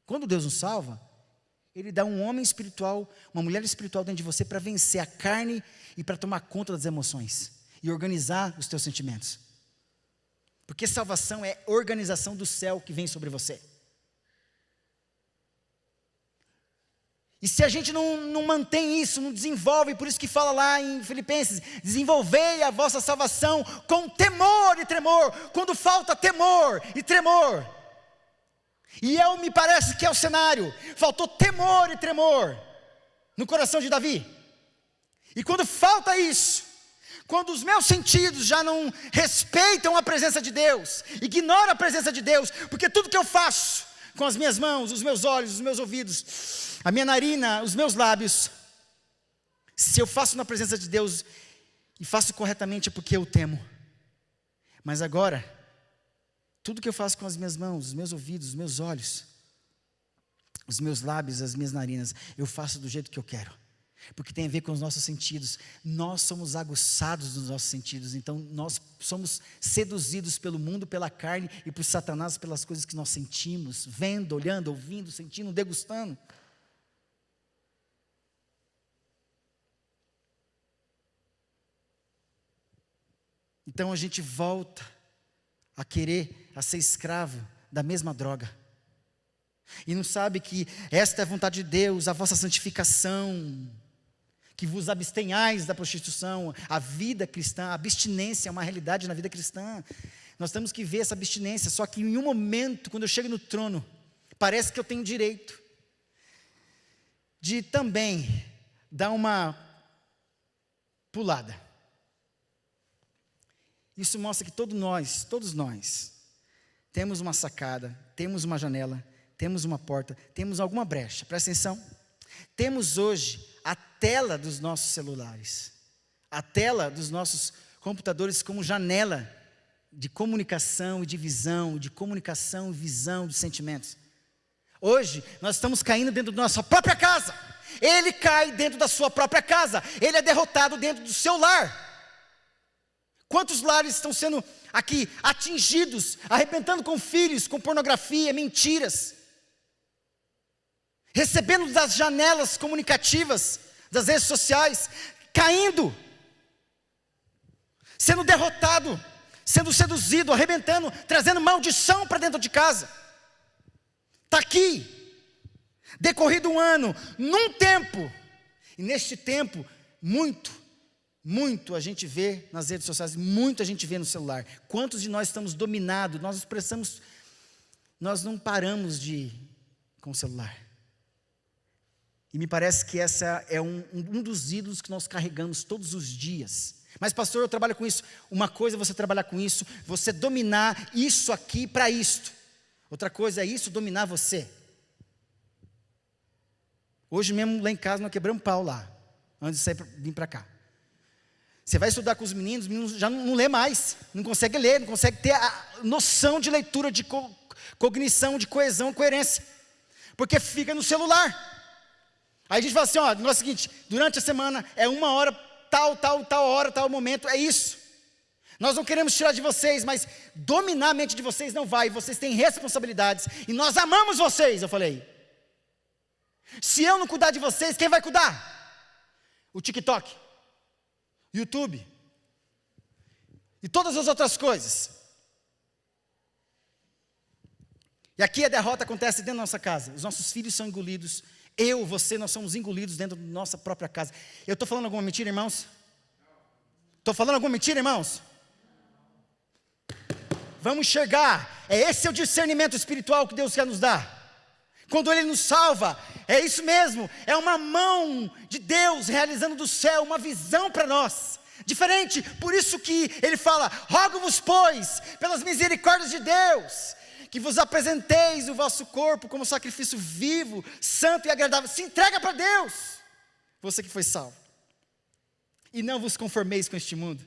Quando Deus nos salva, Ele dá um homem espiritual, uma mulher espiritual dentro de você para vencer a carne e para tomar conta das emoções e organizar os teus sentimentos. Porque salvação é organização do céu que vem sobre você. E se a gente não mantém isso, não desenvolve, por isso que fala lá em Filipenses, desenvolvei a vossa salvação com temor e tremor. Quando falta temor e tremor, e me parece que é o cenário, faltou temor e tremor no coração de Davi. E quando falta isso, quando os meus sentidos já não respeitam a presença de Deus, ignoram a presença de Deus, porque tudo que eu faço com as minhas mãos, os meus olhos, os meus ouvidos, a minha narina, os meus lábios, se eu faço na presença de Deus e faço corretamente é porque eu temo. Mas agora, tudo que eu faço com as minhas mãos, os meus ouvidos, os meus olhos, os meus lábios, as minhas narinas, eu faço do jeito que eu quero, porque tem a ver com os nossos sentidos. Nós somos aguçados nos nossos sentidos, então nós somos seduzidos pelo mundo, pela carne e por Satanás, pelas coisas que nós sentimos, vendo, olhando, ouvindo, sentindo, degustando. Então a gente volta a querer, a ser escravo da mesma droga. E não sabe que esta é a vontade de Deus, a vossa santificação, que vos abstenhais da prostituição. A vida cristã, a abstinência é uma realidade na vida cristã. Nós temos que ver essa abstinência, só que em um momento, quando eu chego no trono, parece que eu tenho direito de também dar uma pulada. Isso mostra que todos nós, temos uma sacada, temos uma janela, temos uma porta, temos alguma brecha. Presta atenção. Temos hoje a tela dos nossos celulares, a tela dos nossos computadores como janela de comunicação e de visão, de comunicação e visão de sentimentos. Hoje, nós estamos caindo dentro da nossa própria casa. Ele cai dentro da sua própria casa. Ele é derrotado dentro do seu lar. Quantos lares estão sendo aqui atingidos, arrebentando com filhos, com pornografia, mentiras, recebendo das janelas comunicativas, das redes sociais, caindo, sendo derrotado, sendo seduzido, arrebentando, trazendo maldição para dentro de casa. Está aqui, decorrido um ano, num tempo, e neste tempo, muito a gente vê nas redes sociais, muito a gente vê no celular. Quantos de nós estamos dominados, nós não paramos com o celular. E me parece que essa é um dos ídolos que nós carregamos todos os dias. Mas pastor, eu trabalho com isso. Uma coisa é você trabalhar com isso, você dominar isso aqui para isto. Outra coisa é isso dominar você. Hoje mesmo lá em casa nós quebramos pau lá, antes de vir para cá. Você vai estudar com os meninos já não lê mais, não consegue ler, não consegue ter a noção de leitura, de cognição, de coesão, coerência, porque fica no celular. Aí a gente fala assim, ó, o negócio é o seguinte, durante a semana é 1 hora, tal hora, tal momento, é isso. Nós não queremos tirar de vocês, mas dominar a mente de vocês não vai, vocês têm responsabilidades, e nós amamos vocês, eu falei. Se eu não cuidar de vocês, quem vai cuidar? O TikTok, YouTube e todas as outras coisas. E aqui a derrota acontece dentro da nossa casa. Os nossos filhos são engolidos. Você, nós somos engolidos dentro da nossa própria casa. Eu estou falando alguma mentira, irmãos? Estou falando alguma mentira, irmãos? Vamos enxergar. Esse é o discernimento espiritual que Deus quer nos dar. Quando Ele nos salva, é isso mesmo, é uma mão de Deus realizando do céu uma visão para nós, diferente, por isso que Ele fala, rogo-vos pois, pelas misericórdias de Deus, que vos apresenteis o vosso corpo como sacrifício vivo, santo e agradável, se entrega para Deus, você que foi salvo, e não vos conformeis com este mundo,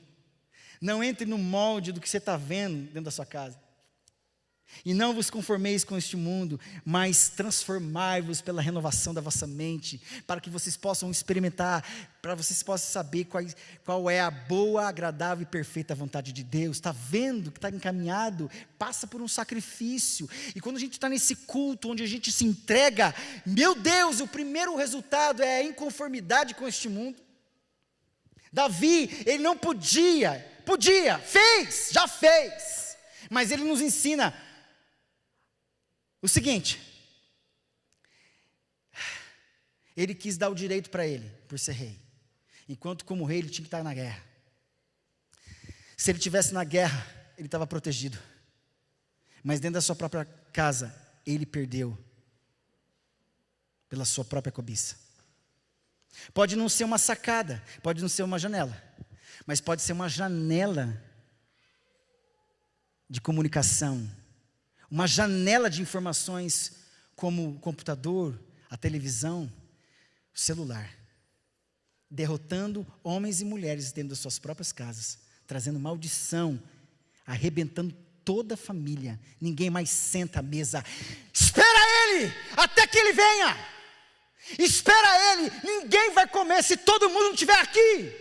não entre no molde do que você está vendo dentro da sua casa, e não vos conformeis com este mundo, mas transformai-vos pela renovação da vossa mente, para que vocês possam experimentar, para vocês possam saber qual é a boa, agradável e perfeita vontade de Deus. Está vendo que está encaminhado, passa por um sacrifício, e quando a gente está nesse culto, onde a gente se entrega, meu Deus, o primeiro resultado é a inconformidade com este mundo. Davi, ele não podia, já fez, mas ele nos ensina o seguinte, ele quis dar o direito para ele, por ser rei, enquanto como rei ele tinha que estar na guerra. Se ele estivesse na guerra, ele estava protegido, mas dentro da sua própria casa, ele perdeu, pela sua própria cobiça. Pode não ser uma sacada, pode não ser uma janela, mas pode ser uma janela de comunicação, uma janela de informações como o computador, a televisão, o celular, derrotando homens e mulheres dentro das suas próprias casas, trazendo maldição, arrebentando toda a família, ninguém mais senta à mesa, espera ele, até que ele venha, espera ele, ninguém vai comer se todo mundo não estiver aqui.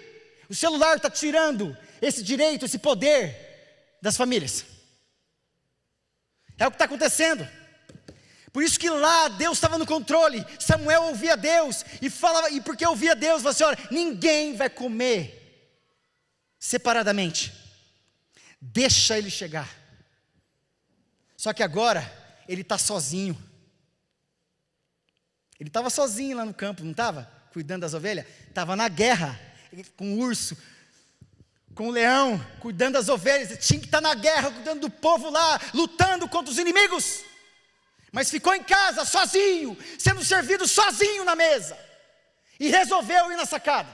O celular está tirando esse direito, esse poder das famílias. É o que está acontecendo. Por isso que lá Deus estava no controle. Samuel ouvia Deus e falava, e porque ouvia Deus, falava assim, olha, ninguém vai comer separadamente. Deixa ele chegar. Só que agora ele está sozinho. Ele estava sozinho lá no campo, não estava? Cuidando das ovelhas? Estava na guerra, com o urso, com o leão, cuidando das ovelhas. Ele tinha que estar na guerra, cuidando do povo lá, lutando contra os inimigos. Mas ficou em casa, sozinho, sendo servido sozinho na mesa. E resolveu ir na sacada.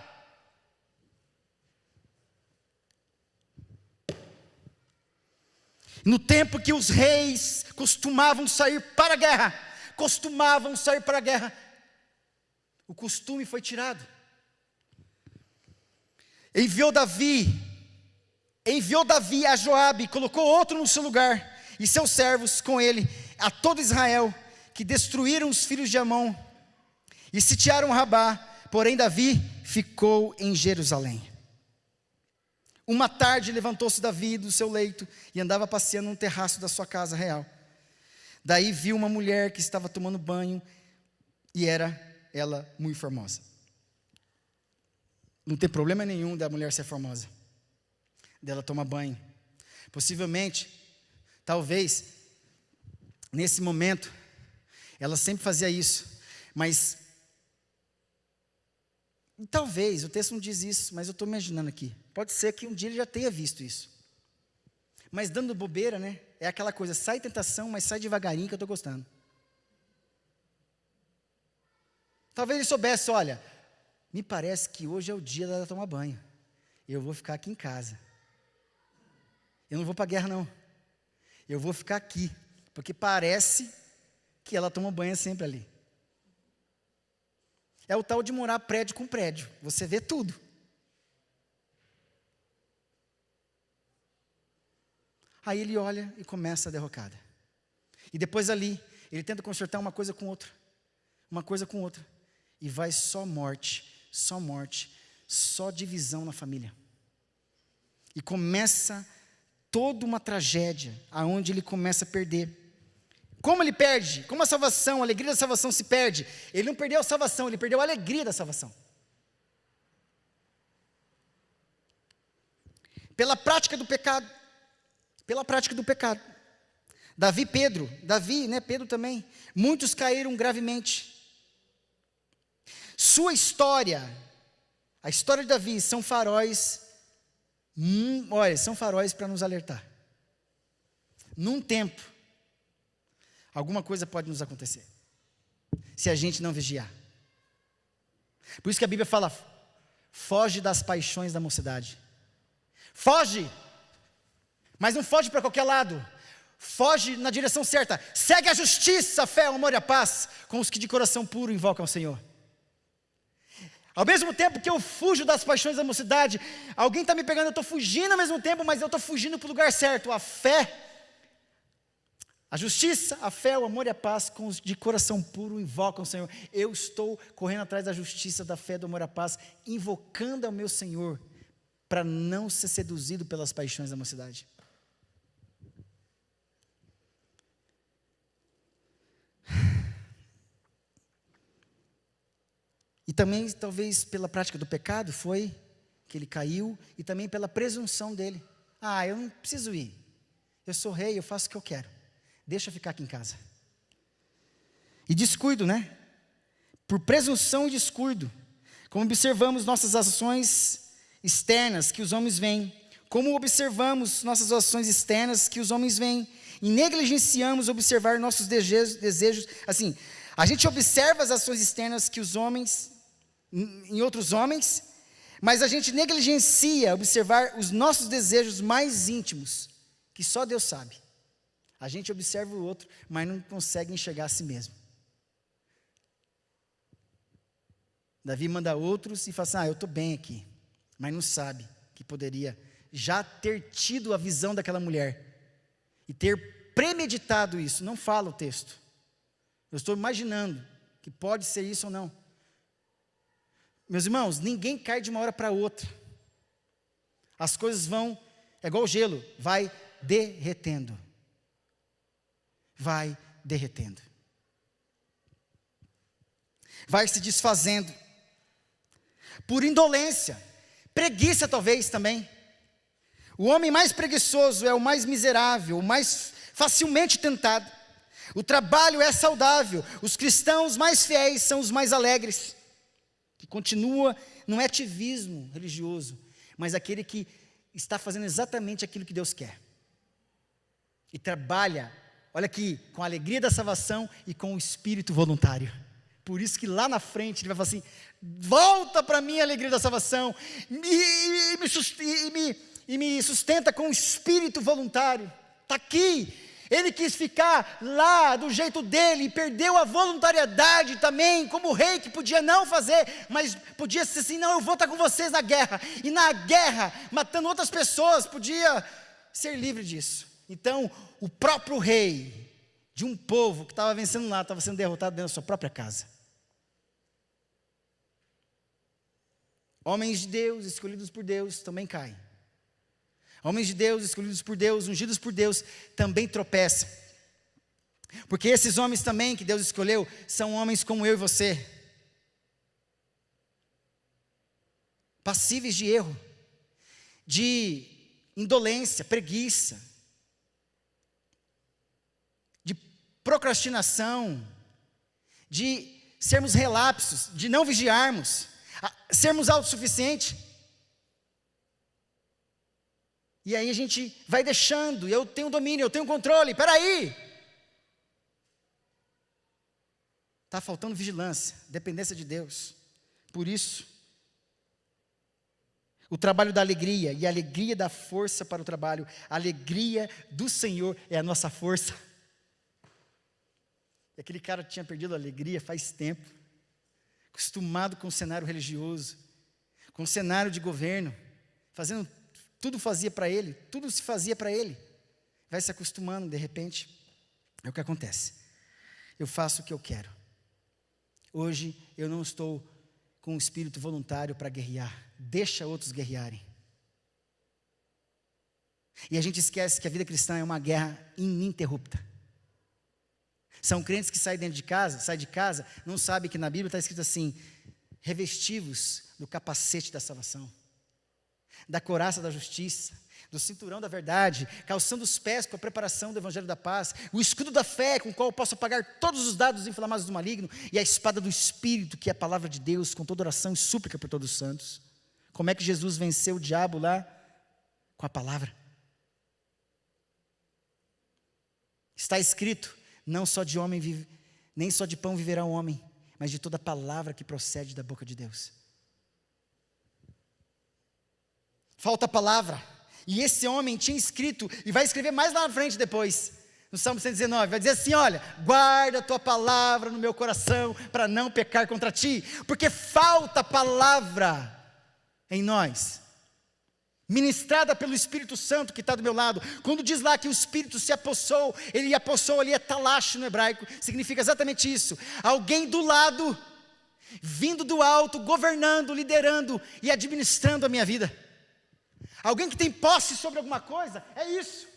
No tempo que os reis costumavam sair para a guerra, o costume foi tirado. Enviou Davi a Joabe, colocou outro no seu lugar, e seus servos com ele, a todo Israel, que destruíram os filhos de Amon e sitiaram Rabá, porém Davi ficou em Jerusalém. Uma tarde levantou-se Davi do seu leito e andava passeando no terraço da sua casa real. Daí viu uma mulher que estava tomando banho e era ela muito formosa. Não tem problema nenhum da mulher ser formosa, dela tomar banho. Possivelmente, talvez, nesse momento, ela sempre fazia isso, mas talvez, o texto não diz isso, mas eu estou imaginando aqui. Pode ser que um dia ele já tenha visto isso. Mas dando bobeira, né? É aquela coisa, sai tentação, mas sai devagarinho que eu estou gostando. Talvez ele soubesse, olha, me parece que hoje é o dia dela tomar banho. Eu vou ficar aqui em casa. Eu não vou para a guerra, não. Eu vou ficar aqui, porque parece que ela toma banho sempre ali. É o tal de morar prédio com prédio. Você vê tudo. Aí ele olha e começa a derrocada. E depois ali, ele tenta consertar uma coisa com outra. Uma coisa com outra. E vai só morte, só divisão na família. E começa toda uma tragédia, aonde ele começa a perder. Como ele perde? Como a salvação, a alegria da salvação se perde? Ele não perdeu a salvação, ele perdeu a alegria da salvação. Pela prática do pecado. Davi, Pedro também. Muitos caíram gravemente. Sua história, a história de Davi, são faróis. São faróis para nos alertar. Num tempo, alguma coisa pode nos acontecer, se a gente não vigiar. Por isso que a Bíblia fala, foge das paixões da mocidade. Foge, mas não foge para qualquer lado. Foge na direção certa. Segue a justiça, a fé, o amor e a paz, com os que de coração puro invocam o Senhor. Ao mesmo tempo que eu fujo das paixões da mocidade, alguém está me pegando, eu estou fugindo ao mesmo tempo, mas eu estou fugindo para o lugar certo. A fé, a justiça, a fé, o amor e a paz, com os de coração puro invocam o Senhor. Eu estou correndo atrás da justiça, da fé, do amor e a paz, invocando ao meu Senhor, para não ser seduzido pelas paixões da mocidade. E também, talvez, pela prática do pecado, foi que ele caiu, e também pela presunção dele. Eu não preciso ir. Eu sou rei, eu faço o que eu quero. Deixa eu ficar aqui em casa. E descuido, né? Por presunção e descuido. Como observamos nossas ações externas que os homens veem. Como observamos nossas ações externas que os homens veem. E negligenciamos observar nossos desejos. Assim, a gente observa as ações externas que os homens, em outros homens, mas a gente negligencia observar os nossos desejos mais íntimos, que só Deus sabe. A gente observa o outro, mas não consegue enxergar a si mesmo. Davi manda outros e fala assim, eu estou bem aqui, mas não sabe que poderia já ter tido a visão daquela mulher, e ter premeditado isso. Não fala o texto. Eu estou imaginando que pode ser isso ou não. Meus irmãos, ninguém cai de uma hora para outra. As coisas vão, é igual o gelo, vai derretendo. Vai derretendo. Vai se desfazendo. Por indolência, preguiça talvez também. O homem mais preguiçoso é o mais miserável, o mais facilmente tentado. O trabalho é saudável. Os cristãos mais fiéis são os mais alegres. Que continua, não é ativismo religioso, mas aquele que está fazendo exatamente aquilo que Deus quer. E trabalha, olha aqui, com a alegria da salvação e com o espírito voluntário. Por isso que lá na frente ele vai falar assim, volta para mim a alegria da salvação, e me sustenta com o espírito voluntário. Está aqui. Ele quis ficar lá do jeito dele, e perdeu a voluntariedade também, como rei que podia não fazer, mas podia ser assim, não, eu vou estar com vocês na guerra, e na guerra, matando outras pessoas, podia ser livre disso. Então, o próprio rei, de um povo que estava vencendo lá, estava sendo derrotado dentro da sua própria casa. Homens de Deus, escolhidos por Deus, também caem. Homens de Deus, escolhidos por Deus, ungidos por Deus, também tropeçam. Porque esses homens também que Deus escolheu, são homens como eu e você. Passíveis de erro, de indolência, preguiça, de procrastinação, de sermos relapsos, de não vigiarmos, sermos autossuficientes. E aí a gente vai deixando, eu tenho domínio, eu tenho controle, peraí. Está faltando vigilância, dependência de Deus. Por isso, o trabalho da alegria, e a alegria dá força para o trabalho. A alegria do Senhor é a nossa força. E aquele cara tinha perdido a alegria faz tempo, acostumado com o cenário religioso, com o cenário de governo, fazendo, tudo fazia para ele, tudo se fazia para ele. Vai se acostumando, de repente, é o que acontece. Eu faço o que eu quero. Hoje eu não estou com um espírito voluntário para guerrear. Deixa outros guerrearem. E a gente esquece que a vida cristã é uma guerra ininterrupta. São crentes que saem de casa, não sabem que na Bíblia está escrito assim: revestivos do capacete da salvação, da couraça da justiça, do cinturão da verdade, calçando os pés com a preparação do evangelho da paz, o escudo da fé com o qual eu posso apagar todos os dados inflamados do maligno, e a espada do Espírito, que é a palavra de Deus, com toda oração e súplica por todos os santos. Como é que Jesus venceu o diabo lá? Com a palavra. Está escrito: não só de homem vive, nem só de pão viverá o homem, mas de toda palavra que procede da boca de Deus. Falta a palavra. E esse homem tinha escrito, e vai escrever mais lá na frente depois, no Salmo 119, vai dizer assim: olha, guarda a tua palavra no meu coração, para não pecar contra ti, porque falta a palavra em nós, ministrada pelo Espírito Santo que está do meu lado. Quando diz lá que o Espírito se apossou, ele apossou ali, é talash no hebraico, significa exatamente isso: alguém do lado, vindo do alto, governando, liderando e administrando a minha vida. Alguém que tem posse sobre alguma coisa, é isso.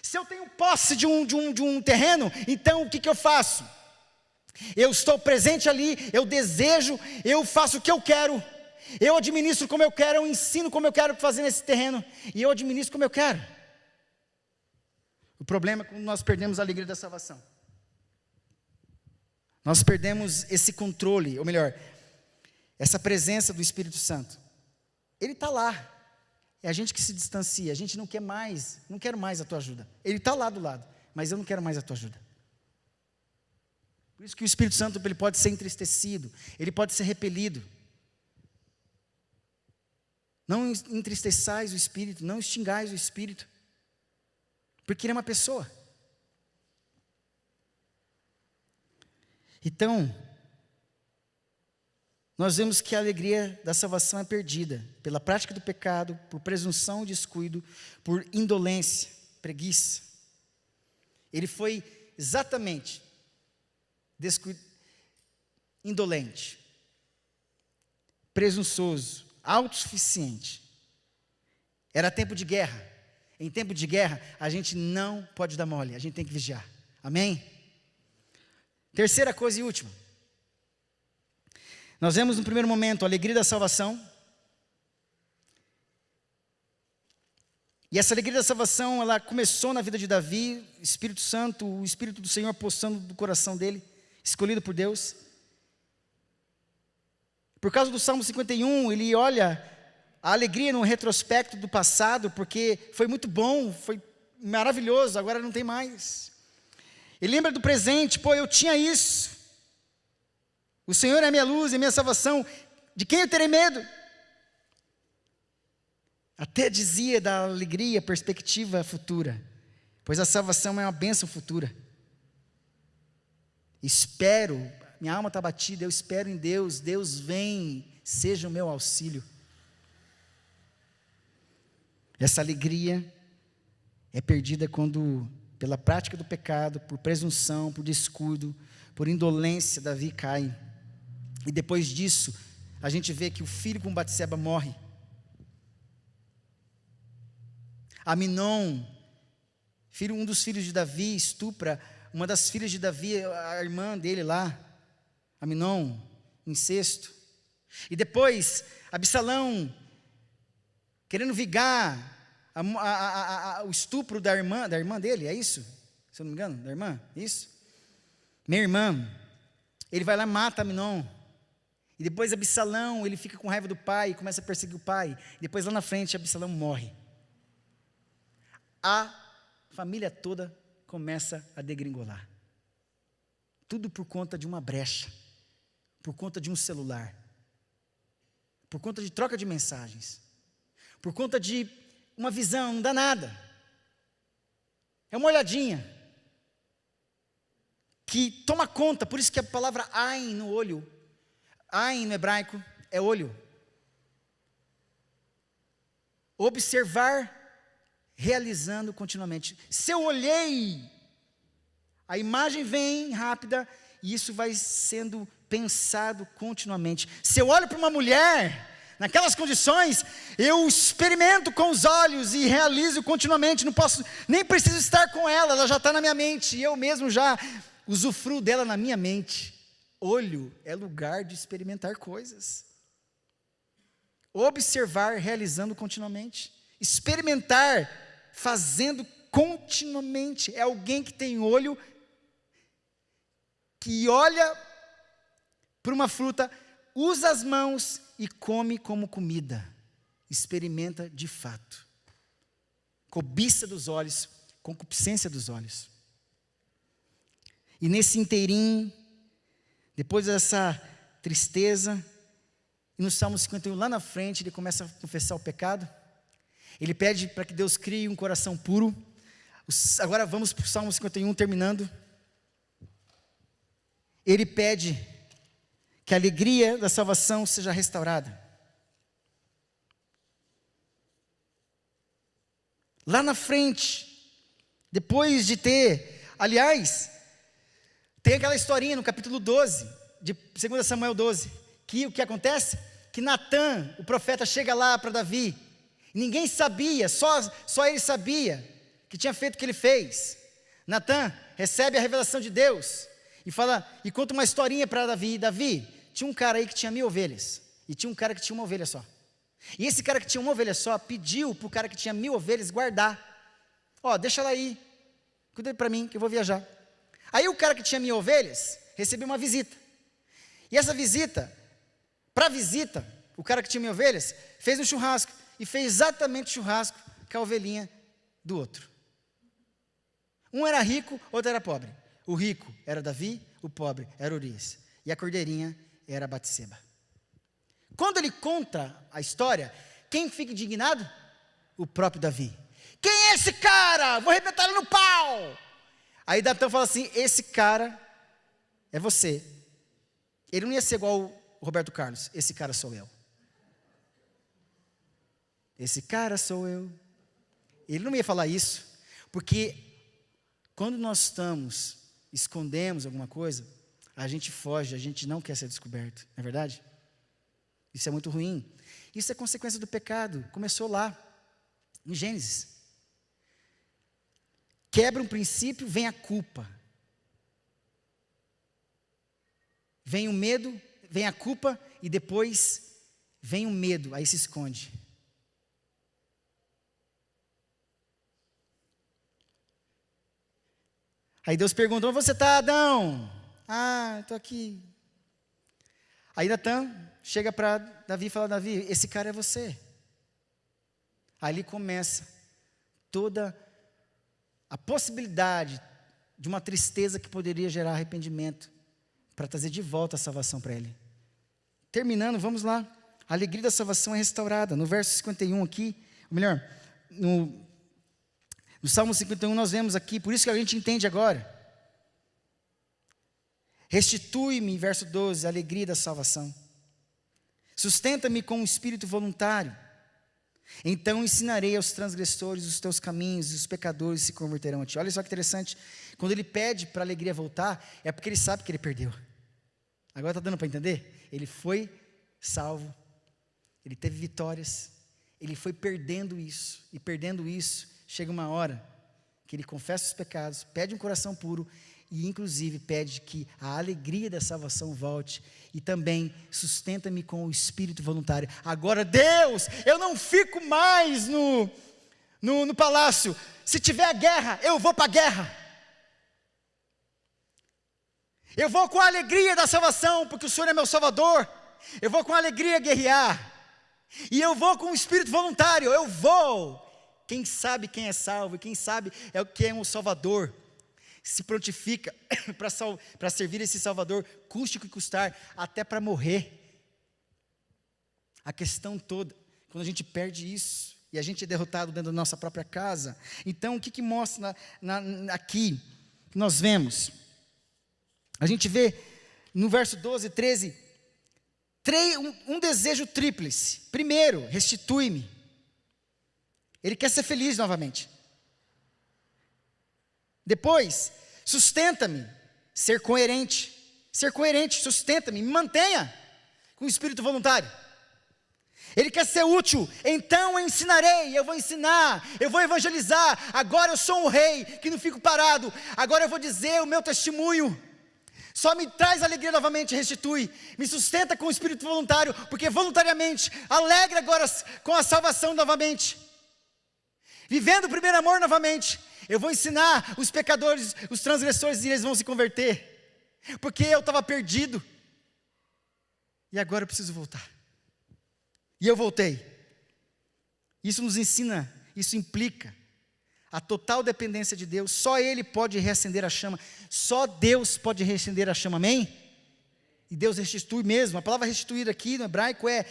Se eu tenho posse de um terreno, então o que eu faço? Eu estou presente ali, eu desejo, eu faço o que eu quero, eu administro como eu quero, eu ensino como eu quero fazer nesse terreno, e eu administro como eu quero. O problema é quando nós perdemos a alegria da salvação. Nós perdemos esse controle, ou melhor, essa presença do Espírito Santo. Ele está lá. É a gente que se distancia, a gente não quer mais, não quero mais a tua ajuda. Ele está lá do lado, mas eu não quero mais a tua ajuda. Por isso que o Espírito Santo, ele pode ser entristecido, ele pode ser repelido. Não entristeçais o Espírito, não extingais o Espírito, porque ele é uma pessoa. Então, nós vemos que a alegria da salvação é perdida pela prática do pecado, por presunção e descuido, por indolência, preguiça. Ele foi exatamente indolente, presunçoso, autossuficiente. Era tempo de guerra. Em tempo de guerra, a gente não pode dar mole, a gente tem que vigiar. Amém? Terceira coisa e última. Nós vemos no primeiro momento a alegria da salvação. E essa alegria da salvação, ela começou na vida de Davi, Espírito Santo, o Espírito do Senhor possando do coração dele, escolhido por Deus. Por causa do Salmo 51, ele olha a alegria no retrospecto do passado, porque foi muito bom, foi maravilhoso, agora não tem mais. Ele lembra do presente: pô, eu tinha isso. O Senhor é a minha luz e a minha salvação, de quem eu terei medo? Até dizia da alegria, perspectiva futura, pois a salvação é uma bênção futura. Espero, minha alma está batida, eu espero em Deus, Deus vem, seja o meu auxílio. Essa alegria é perdida quando pela prática do pecado, por presunção, por descuido, por indolência, Davi cai. E depois disso, a gente vê que o filho com Batseba morre. Aminon, um dos filhos de Davi, estupra uma das filhas de Davi, a irmã dele lá, Aminon, incesto. E depois, Absalão, querendo vingar o estupro da irmã dele, é isso? Se eu não me engano, da irmã, isso? Minha irmã, ele vai lá e mata Aminon. E depois Absalão, ele fica com raiva do pai e começa a perseguir o pai. E depois lá na frente, Absalão morre. A família toda começa a degringolar. Tudo por conta de uma brecha, por conta de um celular, por conta de troca de mensagens, por conta de uma visão, não dá nada. É uma olhadinha que toma conta, por isso que a palavra ain no olho, ain no hebraico é olho. Observar, realizando continuamente. Se eu olhei, a imagem vem rápida e isso vai sendo pensado continuamente. Se eu olho para uma mulher, naquelas condições, eu experimento com os olhos e realizo continuamente. Não posso, nem preciso estar com ela, ela já está na minha mente. E eu mesmo já usufruo dela na minha mente. Olho é lugar de experimentar coisas. Observar, realizando continuamente. Experimentar, fazendo continuamente. É alguém que tem olho, que olha para uma fruta, usa as mãos e come como comida. Experimenta de fato. Cobiça dos olhos, concupiscência dos olhos. E nesse inteirinho, depois dessa tristeza, e no Salmo 51, lá na frente, ele começa a confessar o pecado. Ele pede para que Deus crie um coração puro. Agora vamos para o Salmo 51, terminando. Ele pede que a alegria da salvação seja restaurada. Lá na frente, depois de ter, aliás, tem aquela historinha no capítulo 12, de 2 Samuel 12, que o que acontece? Que Natã, o profeta, chega lá para Davi, ninguém sabia, só ele sabia, que tinha feito o que ele fez. Natã recebe a revelação de Deus, e conta uma historinha para Davi. Davi, tinha um cara aí que tinha 1000 ovelhas, e tinha um cara que tinha uma ovelha só. E esse cara que tinha uma ovelha só, pediu para o cara que tinha 1000 ovelhas guardar. Deixa ela aí, cuida para mim que eu vou viajar. Aí o cara que tinha 1000 ovelhas, recebeu uma visita. E essa visita, o cara que tinha 1000 ovelhas, fez um churrasco, e fez exatamente o churrasco com a ovelhinha do outro. Um era rico, outro era pobre. O rico era Davi, o pobre era Urias. E a cordeirinha era Batseba. Quando ele conta a história, quem fica indignado? O próprio Davi. Quem é esse cara? Vou arrebentar ele no pau. Aí Natã fala assim, esse cara é você. Ele não ia ser igual o Roberto Carlos, esse cara sou eu. Esse cara sou eu. Ele não ia falar isso, porque quando nós escondemos alguma coisa, a gente foge, a gente não quer ser descoberto, não é verdade? Isso é muito ruim. Isso é consequência do pecado, começou lá, em Gênesis. Quebra um princípio, vem a culpa. Vem o medo, vem a culpa, e depois vem o medo, aí se esconde. Aí Deus pergunta, onde você está, Adão? Estou aqui. Aí Natã chega para Davi e fala, Davi, esse cara é você. Aí ele começa toda a possibilidade de uma tristeza que poderia gerar arrependimento, para trazer de volta a salvação para ele. Terminando, vamos lá. A alegria da salvação é restaurada. No verso 51 aqui, ou melhor, no Salmo 51 nós vemos aqui, por isso que a gente entende agora. Restitui-me, verso 12, a alegria da salvação. Sustenta-me com um espírito voluntário. Então ensinarei aos transgressores os teus caminhos, e os pecadores se converterão a ti. Olha só que interessante, quando ele pede para a alegria voltar, é porque ele sabe que ele perdeu. Agora está dando para entender? Ele foi salvo, ele teve vitórias, ele foi perdendo isso, e perdendo isso, chega uma hora que ele confessa os pecados, pede um coração puro, e inclusive pede que a alegria da salvação volte, e também sustenta-me com o espírito voluntário. Agora Deus, eu não fico mais no palácio, se tiver guerra, eu vou para a guerra, eu vou com a alegria da salvação, porque o Senhor é meu Salvador, eu vou com a alegria guerrear, e eu vou com o espírito voluntário, eu vou. Quem sabe quem é salvo, e quem sabe é o que é um Salvador, se prontifica para servir esse Salvador, custe o que custar, até para morrer. A questão toda, quando a gente perde isso, e a gente é derrotado dentro da nossa própria casa, então o que mostra aqui, que nós vemos? A gente vê no verso 12 e 13, um desejo tríplice. Primeiro, restitui-me. Ele quer ser feliz novamente. Depois, sustenta-me, ser coerente, sustenta-me, me mantenha com o espírito voluntário. Ele quer ser útil, então eu ensinarei, eu vou ensinar, eu vou evangelizar. Agora eu sou um rei que não fico parado, agora eu vou dizer o meu testemunho. Só me traz alegria novamente, restitui, me sustenta com o espírito voluntário, porque voluntariamente, alegra agora com a salvação novamente, vivendo o primeiro amor novamente. Eu vou ensinar os pecadores, os transgressores, e eles vão se converter, porque eu estava perdido, e agora eu preciso voltar, e eu voltei. Isso nos ensina, isso implica a total dependência de Deus. Só Ele pode reacender a chama, só Deus pode reacender a chama, amém? E Deus restitui mesmo. A palavra restituir aqui no hebraico é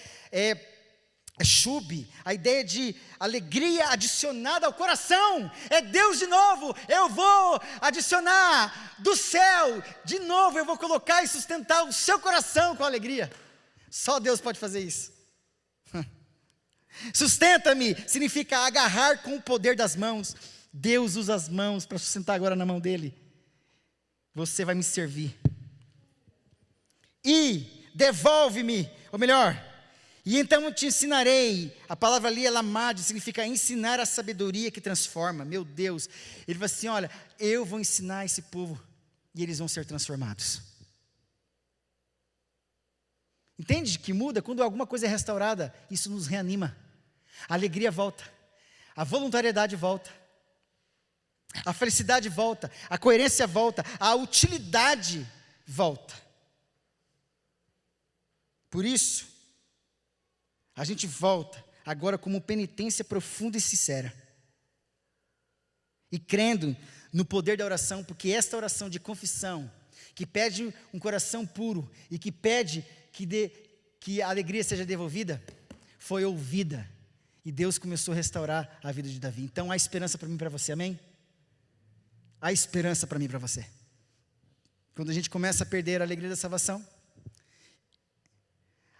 shub, a ideia de alegria adicionada ao coração. É Deus de novo, eu vou adicionar do céu, de novo eu vou colocar e sustentar o seu coração com alegria. Só Deus pode fazer isso. Sustenta-me significa agarrar com o poder das mãos. Deus usa as mãos para sustentar agora na mão dele. Você vai me servir. E devolve-me, ou melhor, e então eu te ensinarei. A palavra ali é lamad, significa ensinar a sabedoria que transforma. Meu Deus, ele vai assim, olha, eu vou ensinar esse povo, e eles vão ser transformados. Entende que muda? Quando alguma coisa é restaurada, isso nos reanima. A alegria volta, a voluntariedade volta, a felicidade volta, a coerência volta, a utilidade volta. Por isso, a gente volta agora como penitência profunda e sincera, e crendo no poder da oração, porque esta oração de confissão, que pede um coração puro, e que pede que a alegria seja devolvida, foi ouvida, e Deus começou a restaurar a vida de Davi. Então há esperança para mim e para você, amém? Há esperança para mim e para você. Quando a gente começa a perder a alegria da salvação,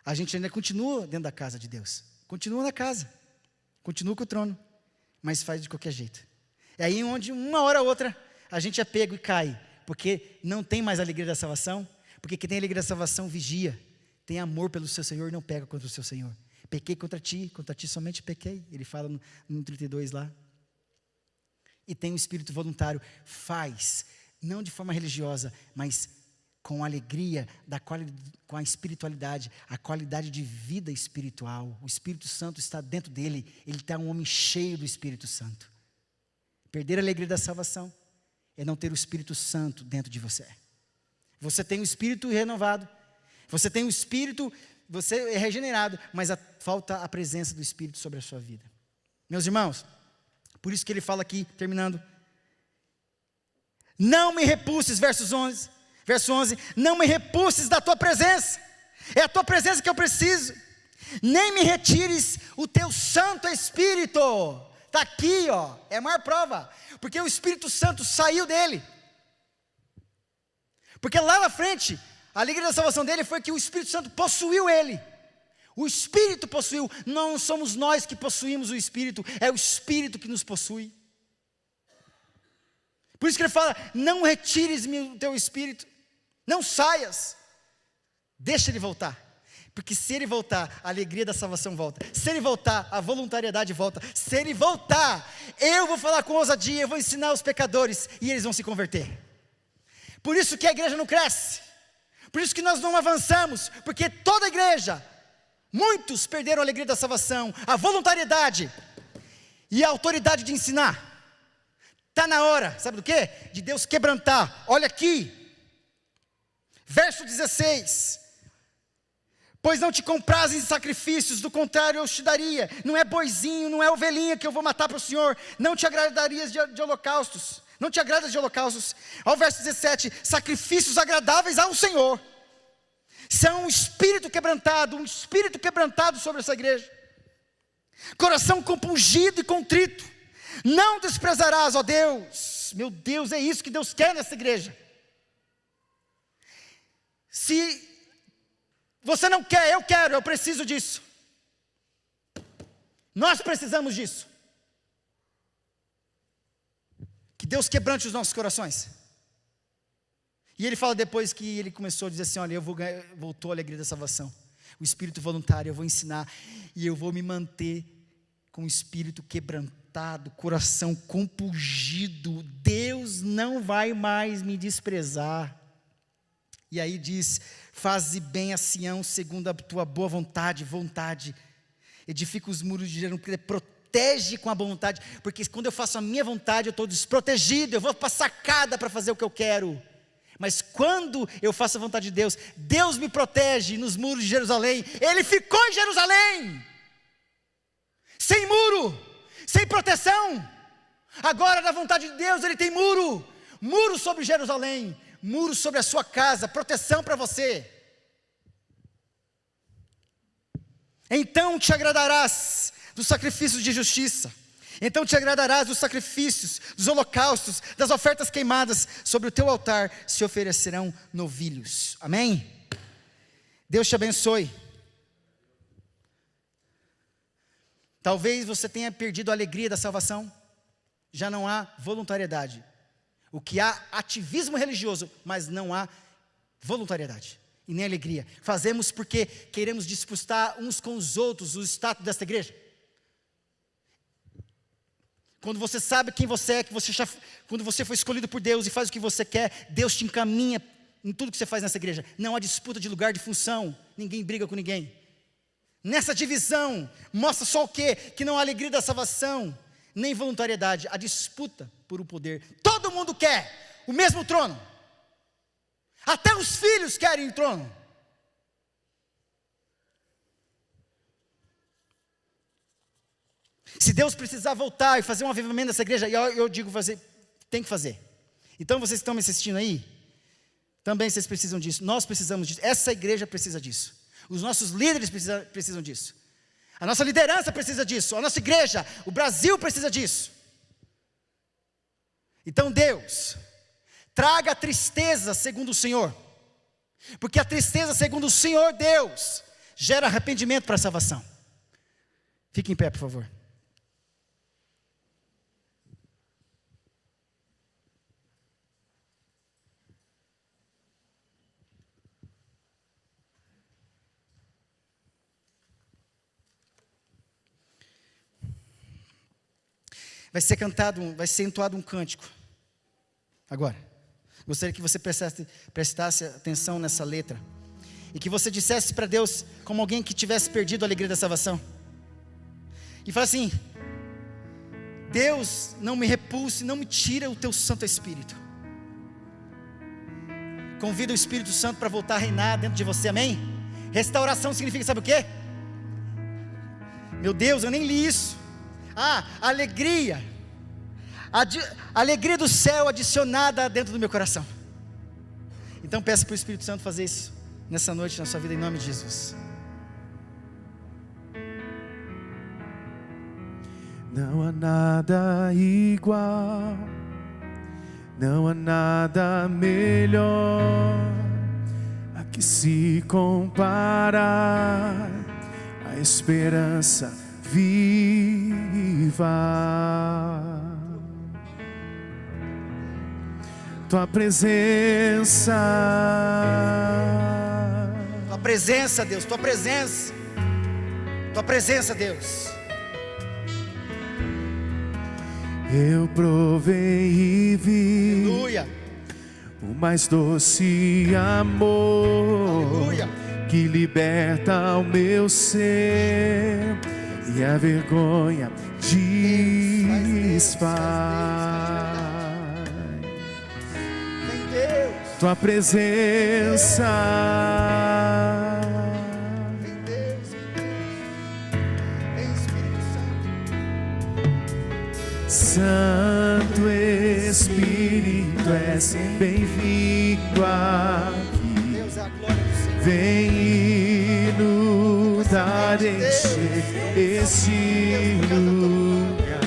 a gente ainda continua dentro da casa de Deus, continua na casa, continua com o trono, mas faz de qualquer jeito. É aí onde uma hora ou outra a gente é pego e cai, porque não tem mais a alegria da salvação, porque quem tem a alegria da salvação vigia, tem amor pelo seu Senhor e não pega contra o seu Senhor. Pequei contra ti somente pequei, ele fala no 32 lá. E tem um espírito voluntário, faz, não de forma religiosa, mas com alegria, com a espiritualidade, a qualidade de vida espiritual. O Espírito Santo está dentro dele, ele está um homem cheio do Espírito Santo. Perder a alegria da salvação é não ter o Espírito Santo dentro de você. Você tem o Espírito renovado, você tem o Espírito, você é regenerado, mas falta a presença do Espírito sobre a sua vida. Meus irmãos, por isso que ele fala aqui, terminando, não me repulses, verso 11, não me repulses da tua presença, é a tua presença que eu preciso, nem me retires o teu Santo Espírito. Está aqui, ó, é a maior prova, porque o Espírito Santo saiu dele, porque lá na frente, a alegria da salvação dele foi que o Espírito Santo possuiu ele. O Espírito possuiu, não somos nós que possuímos o Espírito, é o Espírito que nos possui. Por isso que ele fala, não retires-me o teu Espírito, não saias, deixa ele voltar. Porque se ele voltar, a alegria da salvação volta. Se ele voltar, a voluntariedade volta. Se ele voltar, eu vou falar com ousadia, eu vou ensinar os pecadores e eles vão se converter. Por isso que a igreja não cresce. Por isso que nós não avançamos. Porque toda a igreja, muitos perderam a alegria da salvação, a voluntariedade e a autoridade de ensinar. Está na hora, sabe do quê? De Deus quebrantar. Olha aqui, verso 16. Pois não te comprazem em sacrifícios, do contrário eu te daria. Não é boizinho, não é ovelhinha que eu vou matar para o Senhor. Não te agradarias de holocaustos. Não te agradas de holocaustos. Ao verso 17, sacrifícios agradáveis ao Senhor. São um espírito quebrantado sobre essa igreja. Coração compungido e contrito. Não desprezarás, ó Deus. Meu Deus, é isso que Deus quer nessa igreja. Se você não quer, eu quero, eu preciso disso. Nós precisamos disso. Que Deus quebrante os nossos corações. E ele fala depois que ele começou a dizer assim, olha, voltou a alegria da salvação. O espírito voluntário, eu vou ensinar e eu vou me manter com o espírito quebrantado, coração compungido. Deus não vai mais me desprezar. E aí diz, faze bem a Sião segundo a tua boa vontade, edifica os muros de Jerusalém, protege com a boa vontade, porque quando eu faço a minha vontade, eu estou desprotegido, eu vou para a sacada para fazer o que eu quero. Mas quando eu faço a vontade de Deus, Deus me protege nos muros de Jerusalém. Ele ficou em Jerusalém, sem muro, sem proteção. Agora na vontade de Deus ele tem muro sobre Jerusalém, muro sobre a sua casa, proteção para você. Então te agradarás dos sacrifícios de justiça. Então te agradarás dos sacrifícios, dos holocaustos, das ofertas queimadas. Sobre o teu altar se oferecerão novilhos. Amém? Deus te abençoe. Talvez você tenha perdido a alegria da salvação. Já não há voluntariedade. O que há ativismo religioso, mas não há voluntariedade e nem alegria. Fazemos porque queremos disputar uns com os outros o status desta igreja. Quando você sabe quem você é, quando você foi escolhido por Deus e faz o que você quer, Deus te encaminha em tudo que você faz nessa igreja. Não há disputa de lugar de função, ninguém briga com ninguém. Nessa divisão, mostra só o quê? Que não há alegria da salvação, nem voluntariedade, a disputa por o poder. Todo mundo quer o mesmo trono. Até os filhos querem o trono. Se Deus precisar voltar e fazer um avivamento nessa igreja, eu digo tem que fazer. Então vocês estão me assistindo aí? Também vocês precisam disso. Nós precisamos disso. Essa igreja precisa disso. Os nossos líderes precisam disso. A nossa liderança precisa disso. A nossa igreja, o Brasil precisa disso. Então Deus, traga a tristeza segundo o Senhor. Porque a tristeza segundo o Senhor Deus gera arrependimento para a salvação. Fique em pé, por favor. Vai ser entoado um cântico. Agora, gostaria que você prestasse atenção nessa letra. E que você dissesse para Deus, como alguém que tivesse perdido a alegria da salvação. E fala assim: Deus, não me repulse, não me tira o teu Santo Espírito. Convida o Espírito Santo para voltar a reinar dentro de você, amém? Restauração significa, sabe o quê? Meu Deus, eu nem li isso. Alegria. Alegria do céu adicionada dentro do meu coração. Então peço para o Espírito Santo fazer isso nessa noite na sua vida, em nome de Jesus. Não há nada igual, não há nada melhor a que se comparar esperança viva. Tua presença, Deus, tua presença, Deus. Eu provei e vi, Aleluia, o mais doce amor, aleluia. que liberta o meu ser e a vergonha desfaz. Vem Deus, Tua presença, vem Deus, vem Espírito Santo. Santo Espírito, és bem-vindo aqui. Deus é a glória do Senhor. Vem inundar, encher este lugar.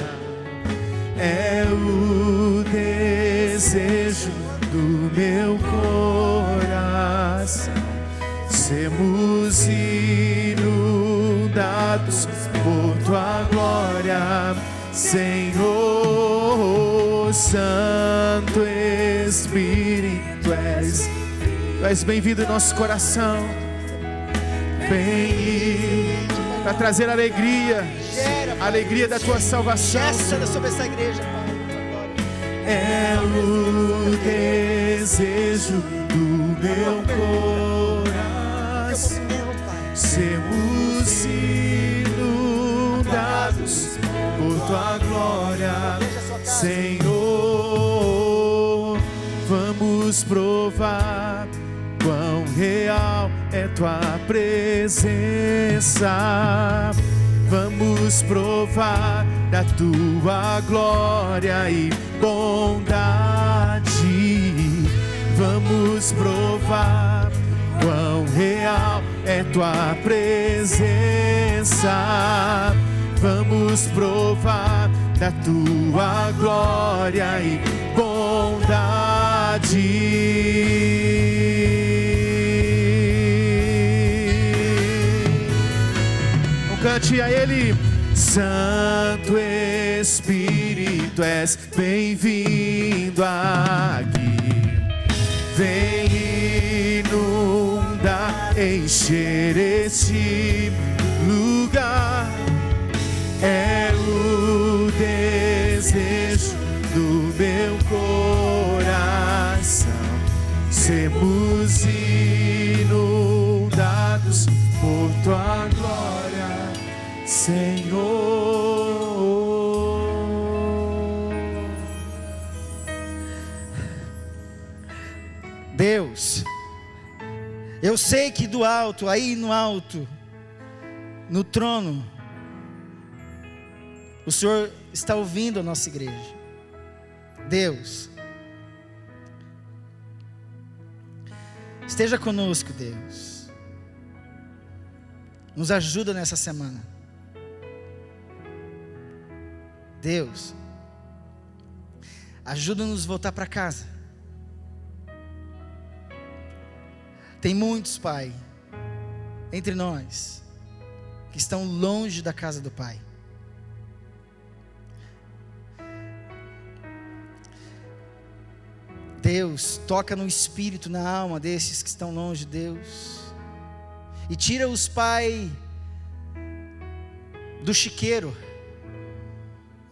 É o desejo do meu coração. Sermos inundados por tua glória, Senhor. Santo Espírito, Tu és bem-vindo em nosso coração. Vem para trazer alegria, a alegria da tua salvação. Gesta sobre essa igreja, Pai. É o desejo do meu coração. Sermos inundados por tua glória, Senhor. Vamos provar quão real é tua presença. Vamos provar da tua glória e bondade. Vamos provar quão real é tua presença. Vamos provar da tua glória e bondade. Cante a Ele. Santo Espírito, és bem-vindo aqui. Vem inundar, encher este lugar. É o desejo do meu coração. Sermos inundados por tua glória, Senhor. Deus, eu sei que do alto, aí no alto, no trono, o Senhor está ouvindo a nossa igreja. Deus, esteja conosco, Deus. Nos ajuda nessa semana. Deus, ajuda-nos a voltar para casa. Tem muitos, Pai, entre nós, que estão longe da casa do Pai. Deus, toca no espírito, na alma desses que estão longe de Deus. E tira-os, Pai, do chiqueiro,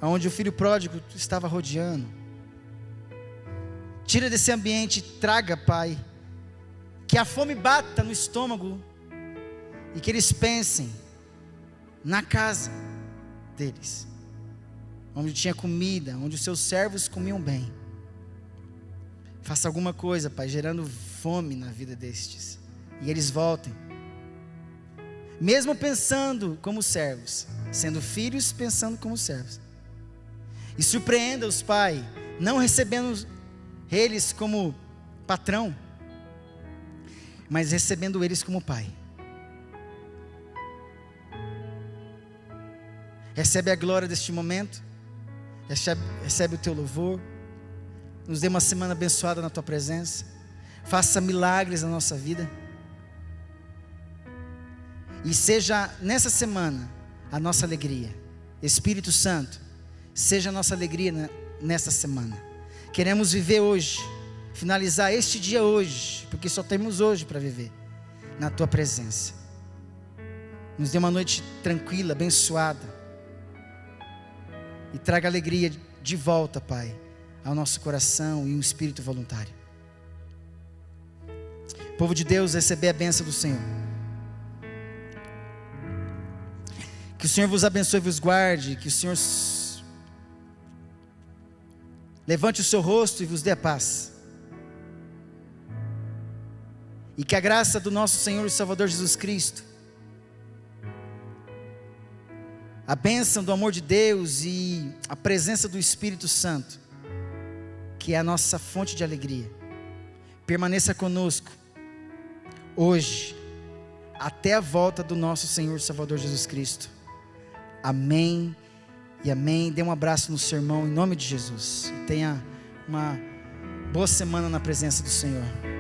onde o filho pródigo estava rodeando. Tira desse ambiente, traga, Pai, que a fome bata no estômago e que eles pensem na casa deles, onde tinha comida, onde os seus servos comiam bem. Faça alguma coisa, Pai, gerando fome na vida destes, e eles voltem, mesmo pensando como servos, sendo filhos pensando como servos. E surpreenda-os, Pai, não recebendo eles como patrão, mas recebendo eles como Pai. Recebe a glória deste momento, recebe o teu louvor. Nos dê uma semana abençoada na tua presença. Faça milagres na nossa vida. E seja nessa semana a nossa alegria. Espírito Santo, seja a nossa alegria nessa semana. Queremos viver hoje, finalizar este dia hoje, porque só temos hoje para viver, na Tua presença. Nos dê uma noite tranquila, abençoada, e traga alegria de volta, Pai, ao nosso coração e um espírito voluntário. Povo de Deus, receber a bênção do Senhor. Que o Senhor vos abençoe e vos guarde, que o Senhor levante o seu rosto e vos dê a paz. E que a graça do nosso Senhor e Salvador Jesus Cristo, a bênção do amor de Deus e a presença do Espírito Santo, que é a nossa fonte de alegria, permaneça conosco, hoje, até a volta do nosso Senhor e Salvador Jesus Cristo. Amém e amém. Dê um abraço no seu irmão, em nome de Jesus. E tenha uma boa semana na presença do Senhor.